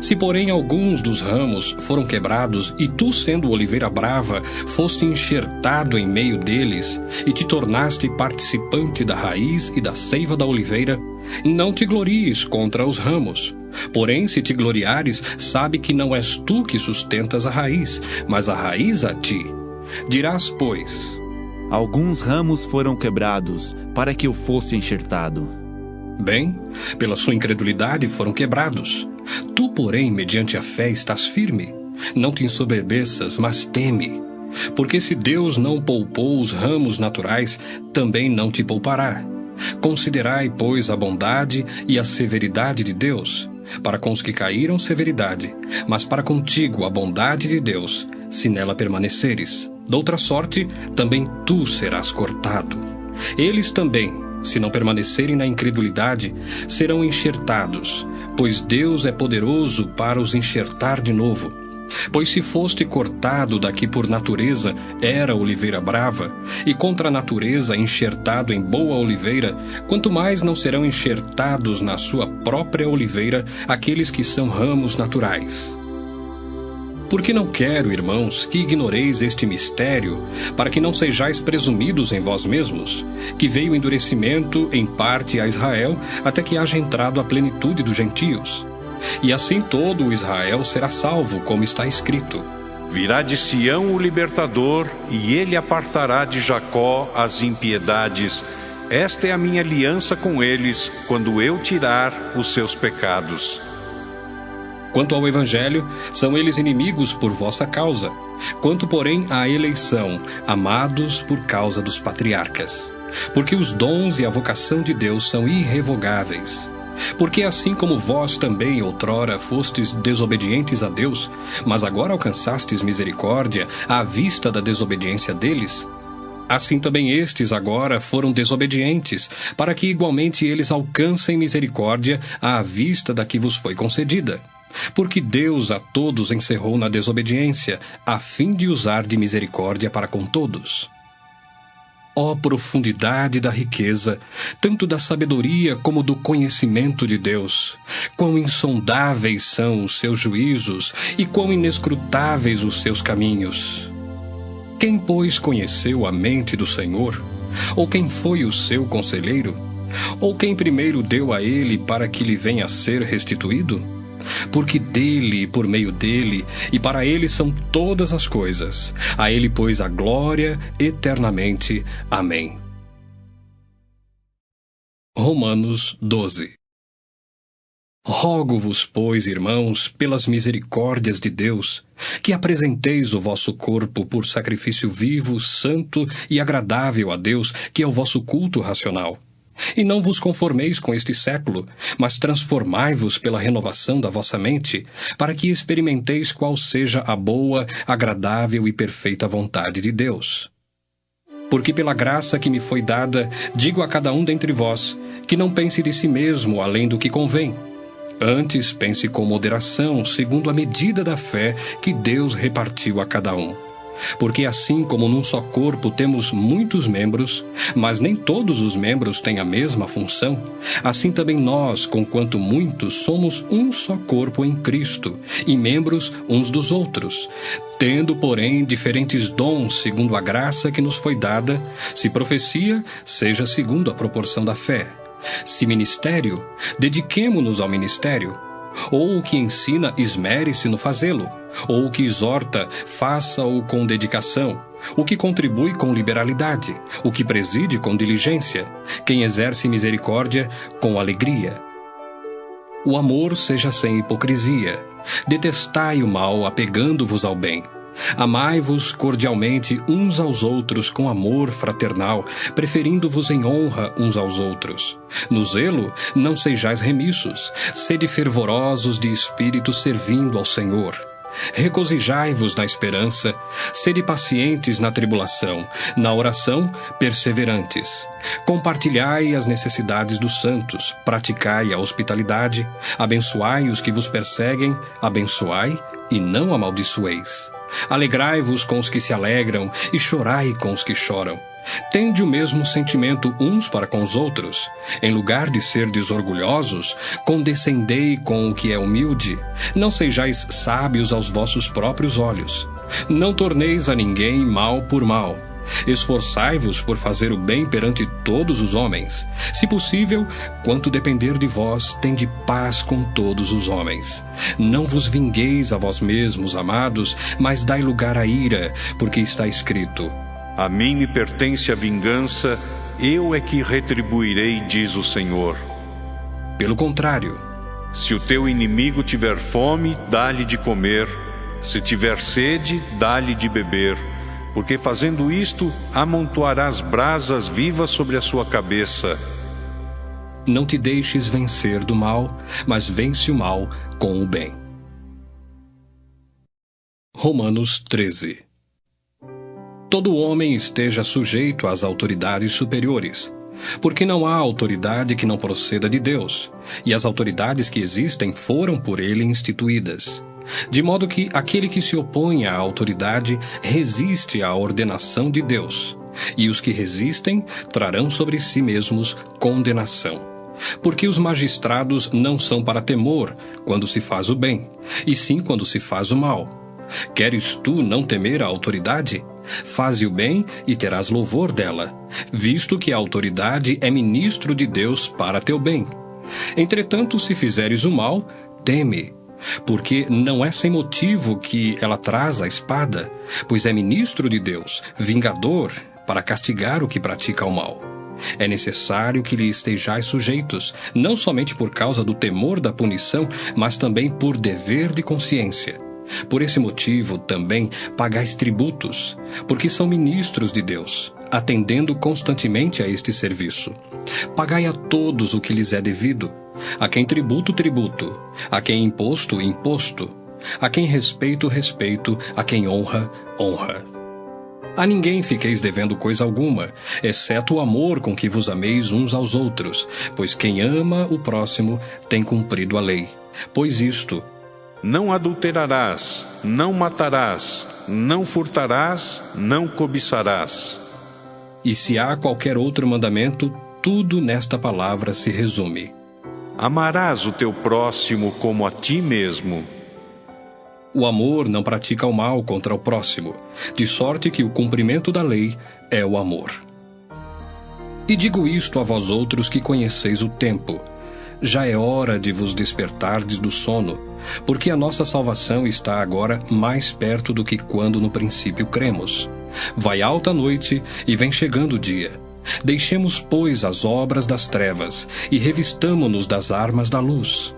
Se, porém, alguns dos ramos foram quebrados, e tu, sendo oliveira brava, foste enxertado em meio deles, e te tornaste participante da raiz e da seiva da oliveira, não te glories contra os ramos. Porém, se te gloriares, sabe que não és tu que sustentas a raiz, mas a raiz a ti. Dirás, pois: Alguns ramos foram quebrados, para que eu fosse enxertado. Bem, pela sua incredulidade foram quebrados. Tu, porém, mediante a fé estás firme. Não te ensoberbeças, mas teme. Porque se Deus não poupou os ramos naturais, também não te poupará. Considerai, pois, a bondade e a severidade de Deus. Para com os que caíram, severidade, mas para contigo a bondade de Deus, se nela permaneceres. Doutra sorte, também tu serás cortado. Eles também, se não permanecerem na incredulidade, serão enxertados, pois Deus é poderoso para os enxertar de novo. Pois se foste cortado daqui por natureza, era oliveira brava, e contra a natureza enxertado em boa oliveira, quanto mais não serão enxertados na sua própria oliveira aqueles que são ramos naturais. Porque não quero, irmãos, que ignoreis este mistério, para que não sejais presumidos em vós mesmos, que veio o endurecimento em parte a Israel, até que haja entrado a plenitude dos gentios. E assim todo o Israel será salvo, como está escrito: Virá de Sião o libertador, e ele apartará de Jacó as impiedades. Esta é a minha aliança com eles, quando eu tirar os seus pecados. Quanto ao Evangelho, são eles inimigos por vossa causa. Quanto, porém, à eleição, amados por causa dos patriarcas. Porque os dons e a vocação de Deus são irrevogáveis. Porque assim como vós também outrora fostes desobedientes a Deus, mas agora alcançastes misericórdia à vista da desobediência deles, Assim também estes agora foram desobedientes, para que igualmente eles alcancem misericórdia à vista da que vos foi concedida. Porque Deus a todos encerrou na desobediência, a fim de usar de misericórdia para com todos. Ó profundidade da riqueza, tanto da sabedoria como do conhecimento de Deus! Quão insondáveis são os seus juízos e quão inescrutáveis os seus caminhos! Quem, pois, conheceu a mente do Senhor? Ou quem foi o seu conselheiro? Ou quem primeiro deu a ele para que lhe venha a ser restituído? Porque dele, por meio dele, e para ele são todas as coisas. A ele, pois, a glória eternamente. Amém. Romanos 12. Rogo-vos, pois, irmãos, pelas misericórdias de Deus, que apresenteis o vosso corpo por sacrifício vivo, santo e agradável a Deus, que é o vosso culto racional. E não vos conformeis com este século, mas transformai-vos pela renovação da vossa mente, para que experimenteis qual seja a boa, agradável e perfeita vontade de Deus. Porque pela graça que me foi dada, digo a cada um dentre vós, que não pense de si mesmo além do que convém. Antes pense com moderação, segundo a medida da fé que Deus repartiu a cada um. Porque assim como num só corpo temos muitos membros, mas nem todos os membros têm a mesma função, assim também nós, conquanto muitos, somos um só corpo em Cristo, e membros uns dos outros, tendo, porém, diferentes dons segundo a graça que nos foi dada, se profecia, seja segundo a proporção da fé. Se ministério, dediquemo-nos ao ministério. Ou o que ensina, esmere-se no fazê-lo. Ou o que exorta, faça-o com dedicação. O que contribui com liberalidade. O que preside com diligência. Quem exerce misericórdia, com alegria. O amor seja sem hipocrisia. Detestai o mal, apegando-vos ao bem. Amai-vos cordialmente uns aos outros com amor fraternal, preferindo-vos em honra uns aos outros. No zelo, não sejais remissos, sede fervorosos de espírito servindo ao Senhor. Regozijai-vos na esperança, sede pacientes na tribulação, na oração, perseverantes. Compartilhai as necessidades dos santos, praticai a hospitalidade, abençoai os que vos perseguem, abençoai e não amaldiçoeis. Alegrai-vos com os que se alegram e chorai com os que choram. Tende o mesmo sentimento uns para com os outros. Em lugar de serdes orgulhosos, condescendei com o que é humilde. Não sejais sábios aos vossos próprios olhos. Não torneis a ninguém mal por mal. Esforçai-vos por fazer o bem perante todos os homens. Se possível, quanto depender de vós, tende paz com todos os homens. Não vos vingueis a vós mesmos, amados, mas dai lugar à ira, porque está escrito: A mim me pertence a vingança, eu é que retribuirei, diz o Senhor. Pelo contrário, se o teu inimigo tiver fome, dá-lhe de comer. Se tiver sede, dá-lhe de beber. Porque fazendo isto, amontoarás brasas vivas sobre a sua cabeça. Não te deixes vencer do mal, mas vence o mal com o bem. Romanos 13. Todo homem esteja sujeito às autoridades superiores, porque não há autoridade que não proceda de Deus, e as autoridades que existem foram por ele instituídas. De modo que aquele que se opõe à autoridade resiste à ordenação de Deus, e os que resistem trarão sobre si mesmos condenação. Porque os magistrados não são para temor quando se faz o bem, e sim quando se faz o mal. Queres tu não temer a autoridade? Faze o bem e terás louvor dela, visto que a autoridade é ministro de Deus para teu bem. Entretanto, se fizeres o mal, teme, porque não é sem motivo que ela traz a espada, pois é ministro de Deus, vingador, para castigar o que pratica o mal. É necessário que lhe estejais sujeitos, não somente por causa do temor da punição, mas também por dever de consciência. Por esse motivo, também, pagais tributos, porque são ministros de Deus, atendendo constantemente a este serviço. Pagai a todos o que lhes é devido, a quem tributo, tributo, a quem imposto, imposto, a quem respeito, respeito, a quem honra, honra. A ninguém fiqueis devendo coisa alguma, exceto o amor com que vos ameis uns aos outros, pois quem ama o próximo tem cumprido a lei. Pois isto: não adulterarás, não matarás, não furtarás, não cobiçarás. E se há qualquer outro mandamento, tudo nesta palavra se resume: amarás o teu próximo como a ti mesmo. O amor não pratica o mal contra o próximo, de sorte que o cumprimento da lei é o amor. E digo isto a vós outros que conheceis o tempo. Já é hora de vos despertardes do sono, porque a nossa salvação está agora mais perto do que quando no princípio cremos. Vai alta a noite e vem chegando o dia. Deixemos, pois, as obras das trevas e revistamo-nos das armas da luz.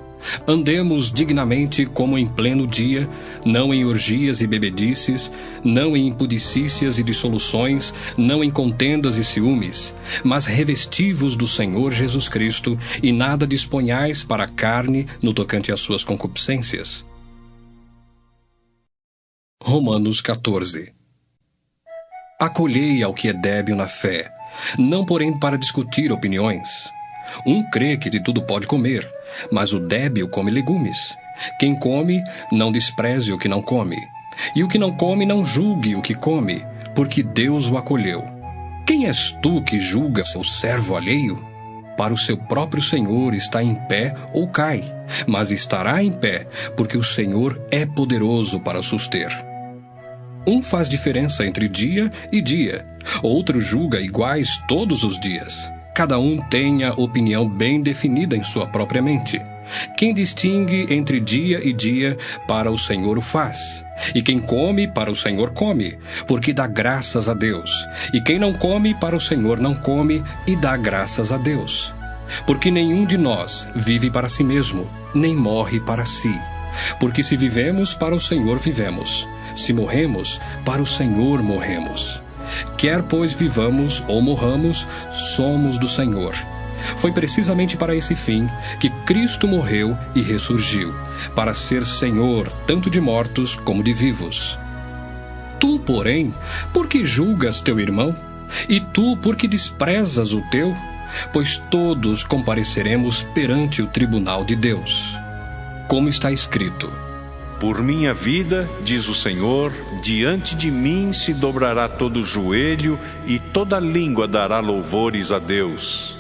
Andemos dignamente como em pleno dia, não em orgias e bebedices, não em impudicícias e dissoluções, não em contendas e ciúmes, mas revesti-vos do Senhor Jesus Cristo e nada disponhais para a carne no tocante às suas concupiscências. Romanos 14. Acolhei ao que é débil na fé, não porém para discutir opiniões. Um crê que de tudo pode comer, mas o débil come legumes. Quem come, não despreze o que não come. E o que não come, não julgue o que come, porque Deus o acolheu. Quem és tu que julga seu servo alheio? Para o seu próprio Senhor está em pé ou cai, mas estará em pé, porque o Senhor é poderoso para o suster. Um faz diferença entre dia e dia, outro julga iguais todos os dias. Cada um tem a opinião bem definida em sua própria mente. Quem distingue entre dia e dia, para o Senhor o faz. E quem come, para o Senhor come, porque dá graças a Deus. E quem não come, para o Senhor não come, e dá graças a Deus. Porque nenhum de nós vive para si mesmo, nem morre para si. Porque se vivemos, para o Senhor vivemos. Se morremos, para o Senhor morremos. Quer, pois, vivamos ou morramos, somos do Senhor. Foi precisamente para esse fim que Cristo morreu e ressurgiu, para ser Senhor tanto de mortos como de vivos. Tu, porém, por que julgas teu irmão? E tu, por que desprezas o teu? Pois todos compareceremos perante o tribunal de Deus. Como está escrito: por minha vida, diz o Senhor, diante de mim se dobrará todo o joelho e toda língua dará louvores a Deus.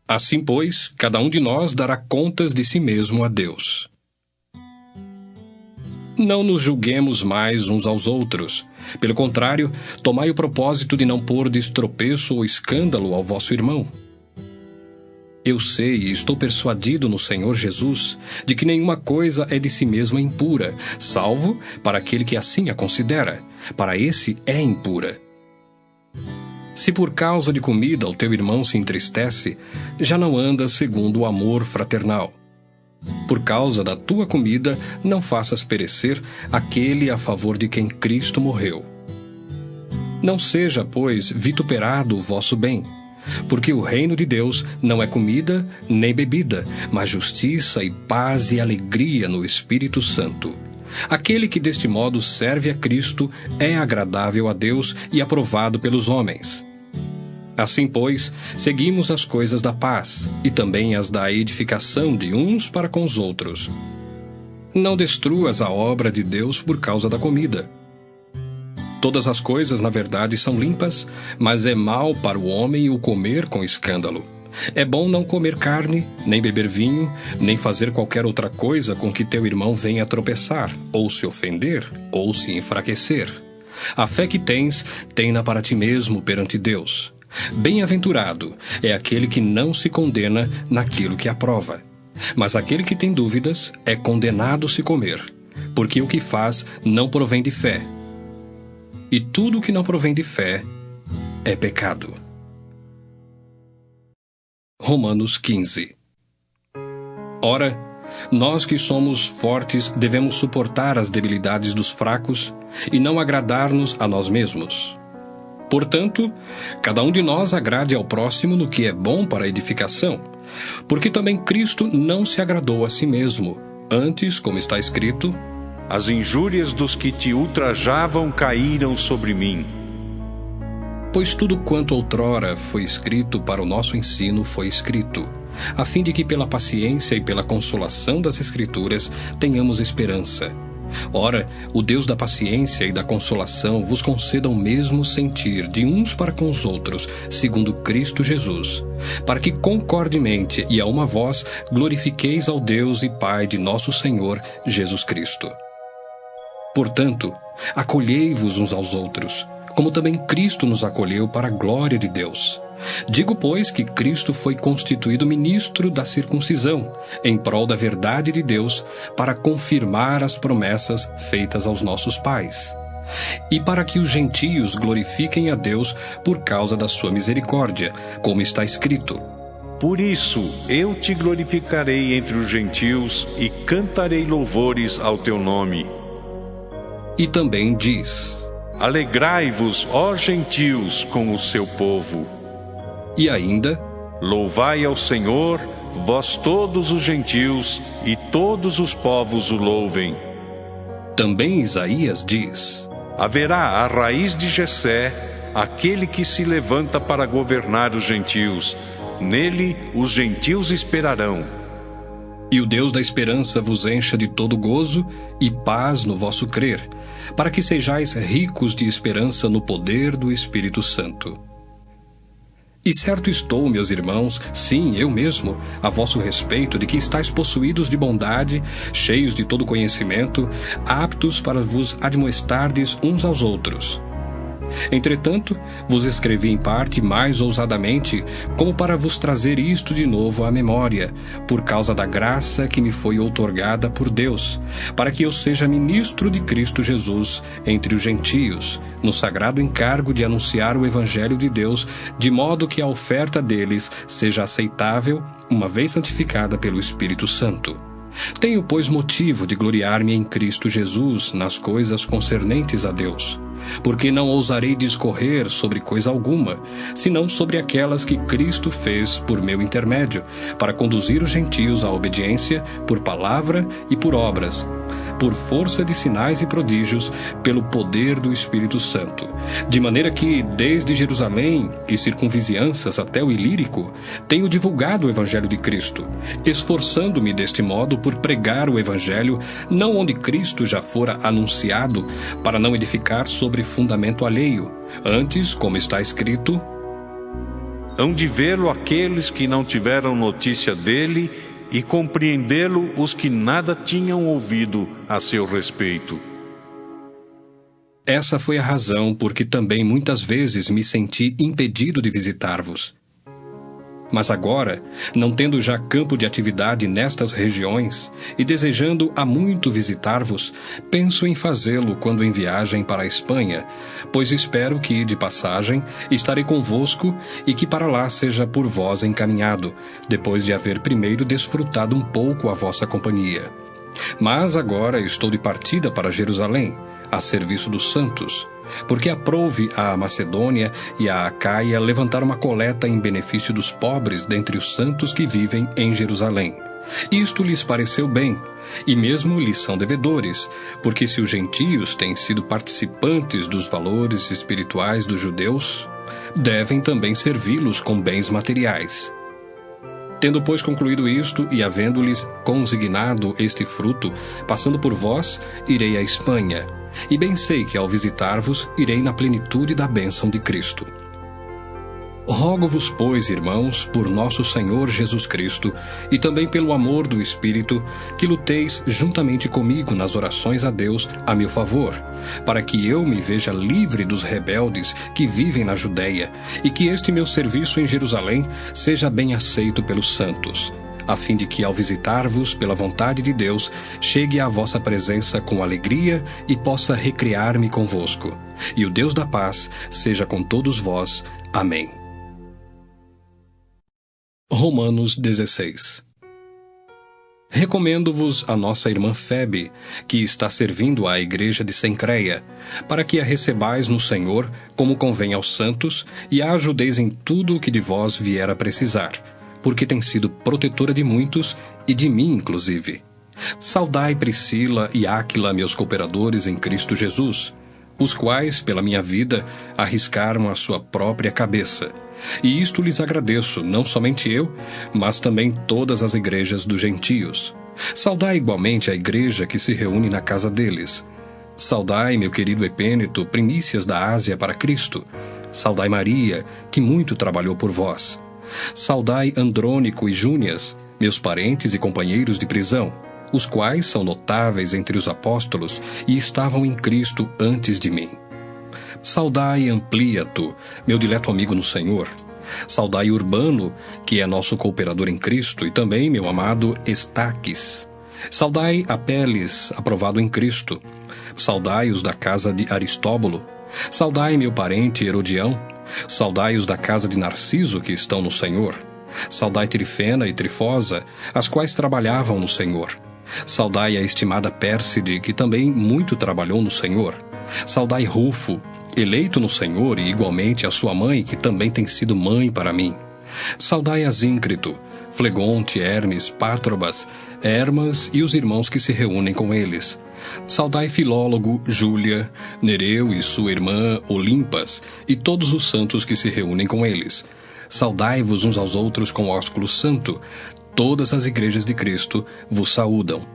Assim, pois, cada um de nós dará contas de si mesmo a Deus. Não nos julguemos mais uns aos outros. Pelo contrário, tomai o propósito de não pôr de tropeço ou escândalo ao vosso irmão. Eu sei e estou persuadido no Senhor Jesus de que nenhuma coisa é de si mesma impura, salvo para aquele que assim a considera. Para esse é impura. Se por causa de comida o teu irmão se entristece, já não andas segundo o amor fraternal. Por causa da tua comida, não faças perecer aquele a favor de quem Cristo morreu. Não seja, pois, vituperado o vosso bem, porque o reino de Deus não é comida nem bebida, mas justiça e paz e alegria no Espírito Santo. Aquele que deste modo serve a Cristo é agradável a Deus e aprovado pelos homens. Assim, pois, seguimos as coisas da paz e também as da edificação de uns para com os outros. Não destruas a obra de Deus por causa da comida. Todas as coisas, na verdade, são limpas, mas é mal para o homem o comer com escândalo. É bom não comer carne, nem beber vinho, nem fazer qualquer outra coisa com que teu irmão venha a tropeçar, ou se ofender, ou se enfraquecer. A fé que tens, tem-na para ti mesmo perante Deus. Bem-aventurado é aquele que não se condena naquilo que aprova. Mas aquele que tem dúvidas é condenado se comer, porque o que faz não provém de fé. E tudo o que não provém de fé é pecado. Romanos 15. Ora, nós que somos fortes devemos suportar as debilidades dos fracos e não agradar-nos a nós mesmos. Portanto, cada um de nós agrade ao próximo no que é bom para a edificação, porque também Cristo não se agradou a si mesmo. Antes, como está escrito, As injúrias dos que te ultrajavam caíram sobre mim. Pois tudo quanto outrora foi escrito para o nosso ensino foi escrito, a fim de que pela paciência e pela consolação das Escrituras tenhamos esperança. Ora, o Deus da paciência e da consolação vos conceda o mesmo sentir de uns para com os outros, segundo Cristo Jesus, para que concordemente e a uma voz glorifiqueis ao Deus e Pai de nosso Senhor Jesus Cristo. Portanto, acolhei-vos uns aos outros, como também Cristo nos acolheu para a glória de Deus. Digo, pois, que Cristo foi constituído ministro da circuncisão, em prol da verdade de Deus, para confirmar as promessas feitas aos nossos pais, e para que os gentios glorifiquem a Deus por causa da sua misericórdia, como está escrito: Por isso eu te glorificarei entre os gentios e cantarei louvores ao teu nome. E também diz: Alegrai-vos, ó gentios, com o seu povo. E ainda: Louvai ao Senhor, vós todos os gentios, e todos os povos o louvem. Também Isaías diz: Haverá a raiz de Jessé, aquele que se levanta para governar os gentios. Nele os gentios esperarão. E o Deus da esperança vos encha de todo gozo e paz no vosso crer, para que sejais ricos de esperança no poder do Espírito Santo. E certo estou, meus irmãos, sim, eu mesmo, a vosso respeito, de que estáis possuídos de bondade, cheios de todo conhecimento, aptos para vos admoestardes uns aos outros. Entretanto, vos escrevi em parte mais ousadamente, como para vos trazer isto de novo à memória, por causa da graça que me foi outorgada por Deus, para que eu seja ministro de Cristo Jesus entre os gentios, no sagrado encargo de anunciar o Evangelho de Deus, de modo que a oferta deles seja aceitável, uma vez santificada pelo Espírito Santo. Tenho, pois, motivo de gloriar-me em Cristo Jesus nas coisas concernentes a Deus, porque não ousarei discorrer sobre coisa alguma, senão sobre aquelas que Cristo fez por meu intermédio, para conduzir os gentios à obediência por palavra e por obras, por força de sinais e prodígios, pelo poder do Espírito Santo, de maneira que, desde Jerusalém e circunvizinhanças até o Ilírico, tenho divulgado o Evangelho de Cristo, esforçando-me deste modo por pregar o Evangelho, não onde Cristo já fora anunciado, para não edificar sobre fundamento alheio, antes, como está escrito: Hão de vê-lo aqueles que não tiveram notícia dele, e compreendê-lo os que nada tinham ouvido a seu respeito. Essa foi a razão por que também muitas vezes me senti impedido de visitar-vos. Mas agora, não tendo já campo de atividade nestas regiões, e desejando há muito visitar-vos, penso em fazê-lo quando em viagem para a Espanha, pois espero que, de passagem, estarei convosco e que para lá seja por vós encaminhado, depois de haver primeiro desfrutado um pouco a vossa companhia. Mas agora estou de partida para Jerusalém, a serviço dos santos, porque aprouve à Macedônia e à Acaia levantar uma coleta em benefício dos pobres dentre os santos que vivem em Jerusalém. Isto lhes pareceu bem, e mesmo lhes são devedores, porque se os gentios têm sido participantes dos valores espirituais dos judeus, devem também servi-los com bens materiais. Tendo, pois, concluído isto, e havendo-lhes consignado este fruto, passando por vós, irei à Espanha, e bem sei que ao visitar-vos, irei na plenitude da bênção de Cristo. Rogo-vos, pois, irmãos, por nosso Senhor Jesus Cristo, e também pelo amor do Espírito, que luteis juntamente comigo nas orações a Deus a meu favor, para que eu me veja livre dos rebeldes que vivem na Judéia, e que este meu serviço em Jerusalém seja bem aceito pelos santos, a fim de que, ao visitar-vos pela vontade de Deus, chegue à vossa presença com alegria e possa recriar-me convosco. E o Deus da paz seja com todos vós. Amém. Romanos 16. Recomendo-vos a nossa irmã Febe, que está servindo à igreja de Cencreia, para que a recebais no Senhor, como convém aos santos, e a ajudeis em tudo o que de vós vier a precisar, porque tem sido protetora de muitos, e de mim inclusive. Saudai Priscila e Áquila, meus cooperadores em Cristo Jesus, os quais, pela minha vida, arriscaram a sua própria cabeça. E isto lhes agradeço, não somente eu, mas também todas as igrejas dos gentios. Saudai igualmente a igreja que se reúne na casa deles. Saudai, meu querido Epêneto, primícias da Ásia para Cristo. Saudai Maria, que muito trabalhou por vós. Saudai Andrônico e Júnias, meus parentes e companheiros de prisão, os quais são notáveis entre os apóstolos e estavam em Cristo antes de mim. Saudai Ampliato, meu dileto amigo no Senhor. Saudai Urbano, que é nosso cooperador em Cristo, e também meu amado Estaques. Saudai Apeles, aprovado em Cristo. Saudai os da casa de Aristóbulo. Saudai meu parente Herodião. Saudai os da casa de Narciso, que estão no Senhor. Saudai Trifena e Trifosa, as quais trabalhavam no Senhor. Saudai a estimada Pérside, que também muito trabalhou no Senhor. Saudai Rufo, eleito no Senhor, e igualmente a sua mãe, que também tem sido mãe para mim. Saudai Asíncrito, Flegonte, Hermes, Pátrobas, Hermas e os irmãos que se reúnem com eles. Saudai Filólogo, Júlia, Nereu e sua irmã Olimpas, e todos os santos que se reúnem com eles. Saudai-vos uns aos outros com ósculo santo. Todas as igrejas de Cristo vos saúdam.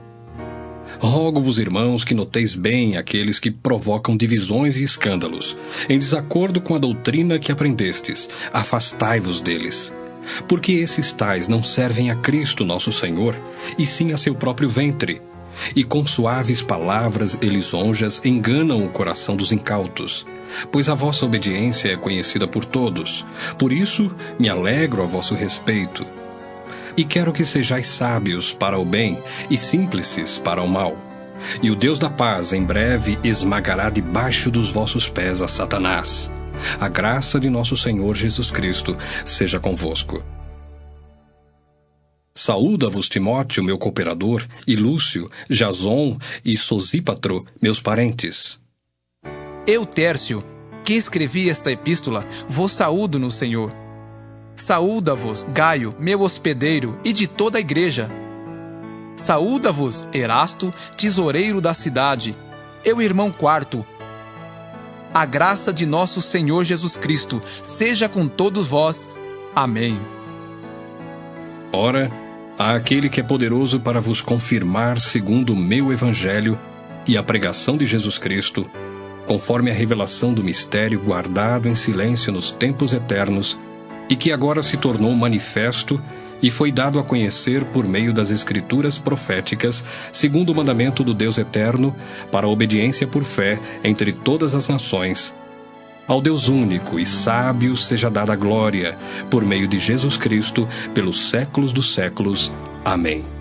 Rogo-vos, irmãos, que noteis bem aqueles que provocam divisões e escândalos, em desacordo com a doutrina que aprendestes. Afastai-vos deles. Porque esses tais não servem a Cristo nosso Senhor, e sim a seu próprio ventre. E com suaves palavras e lisonjas enganam o coração dos incautos. Pois a vossa obediência é conhecida por todos. Por isso me alegro a vosso respeito. E quero que sejais sábios para o bem e simples para o mal. E o Deus da paz em breve esmagará debaixo dos vossos pés a Satanás. A graça de nosso Senhor Jesus Cristo seja convosco. Saúda-vos Timóteo, meu cooperador, e Lúcio, Jason e Sosípatro, meus parentes. Eu, Tércio, que escrevi esta epístola, vos saúdo no Senhor. Saúda-vos, Gaio, meu hospedeiro, e de toda a igreja. Saúda-vos, Erasto, tesoureiro da cidade, eu, irmão Quarto. A graça de nosso Senhor Jesus Cristo seja com todos vós. Amém. Ora, há aquele que é poderoso para vos confirmar segundo o meu evangelho e a pregação de Jesus Cristo, conforme a revelação do mistério guardado em silêncio nos tempos eternos, e que agora se tornou manifesto e foi dado a conhecer por meio das Escrituras proféticas, segundo o mandamento do Deus eterno, para a obediência por fé entre todas as nações. Ao Deus único e sábio seja dada a glória, por meio de Jesus Cristo, pelos séculos dos séculos. Amém.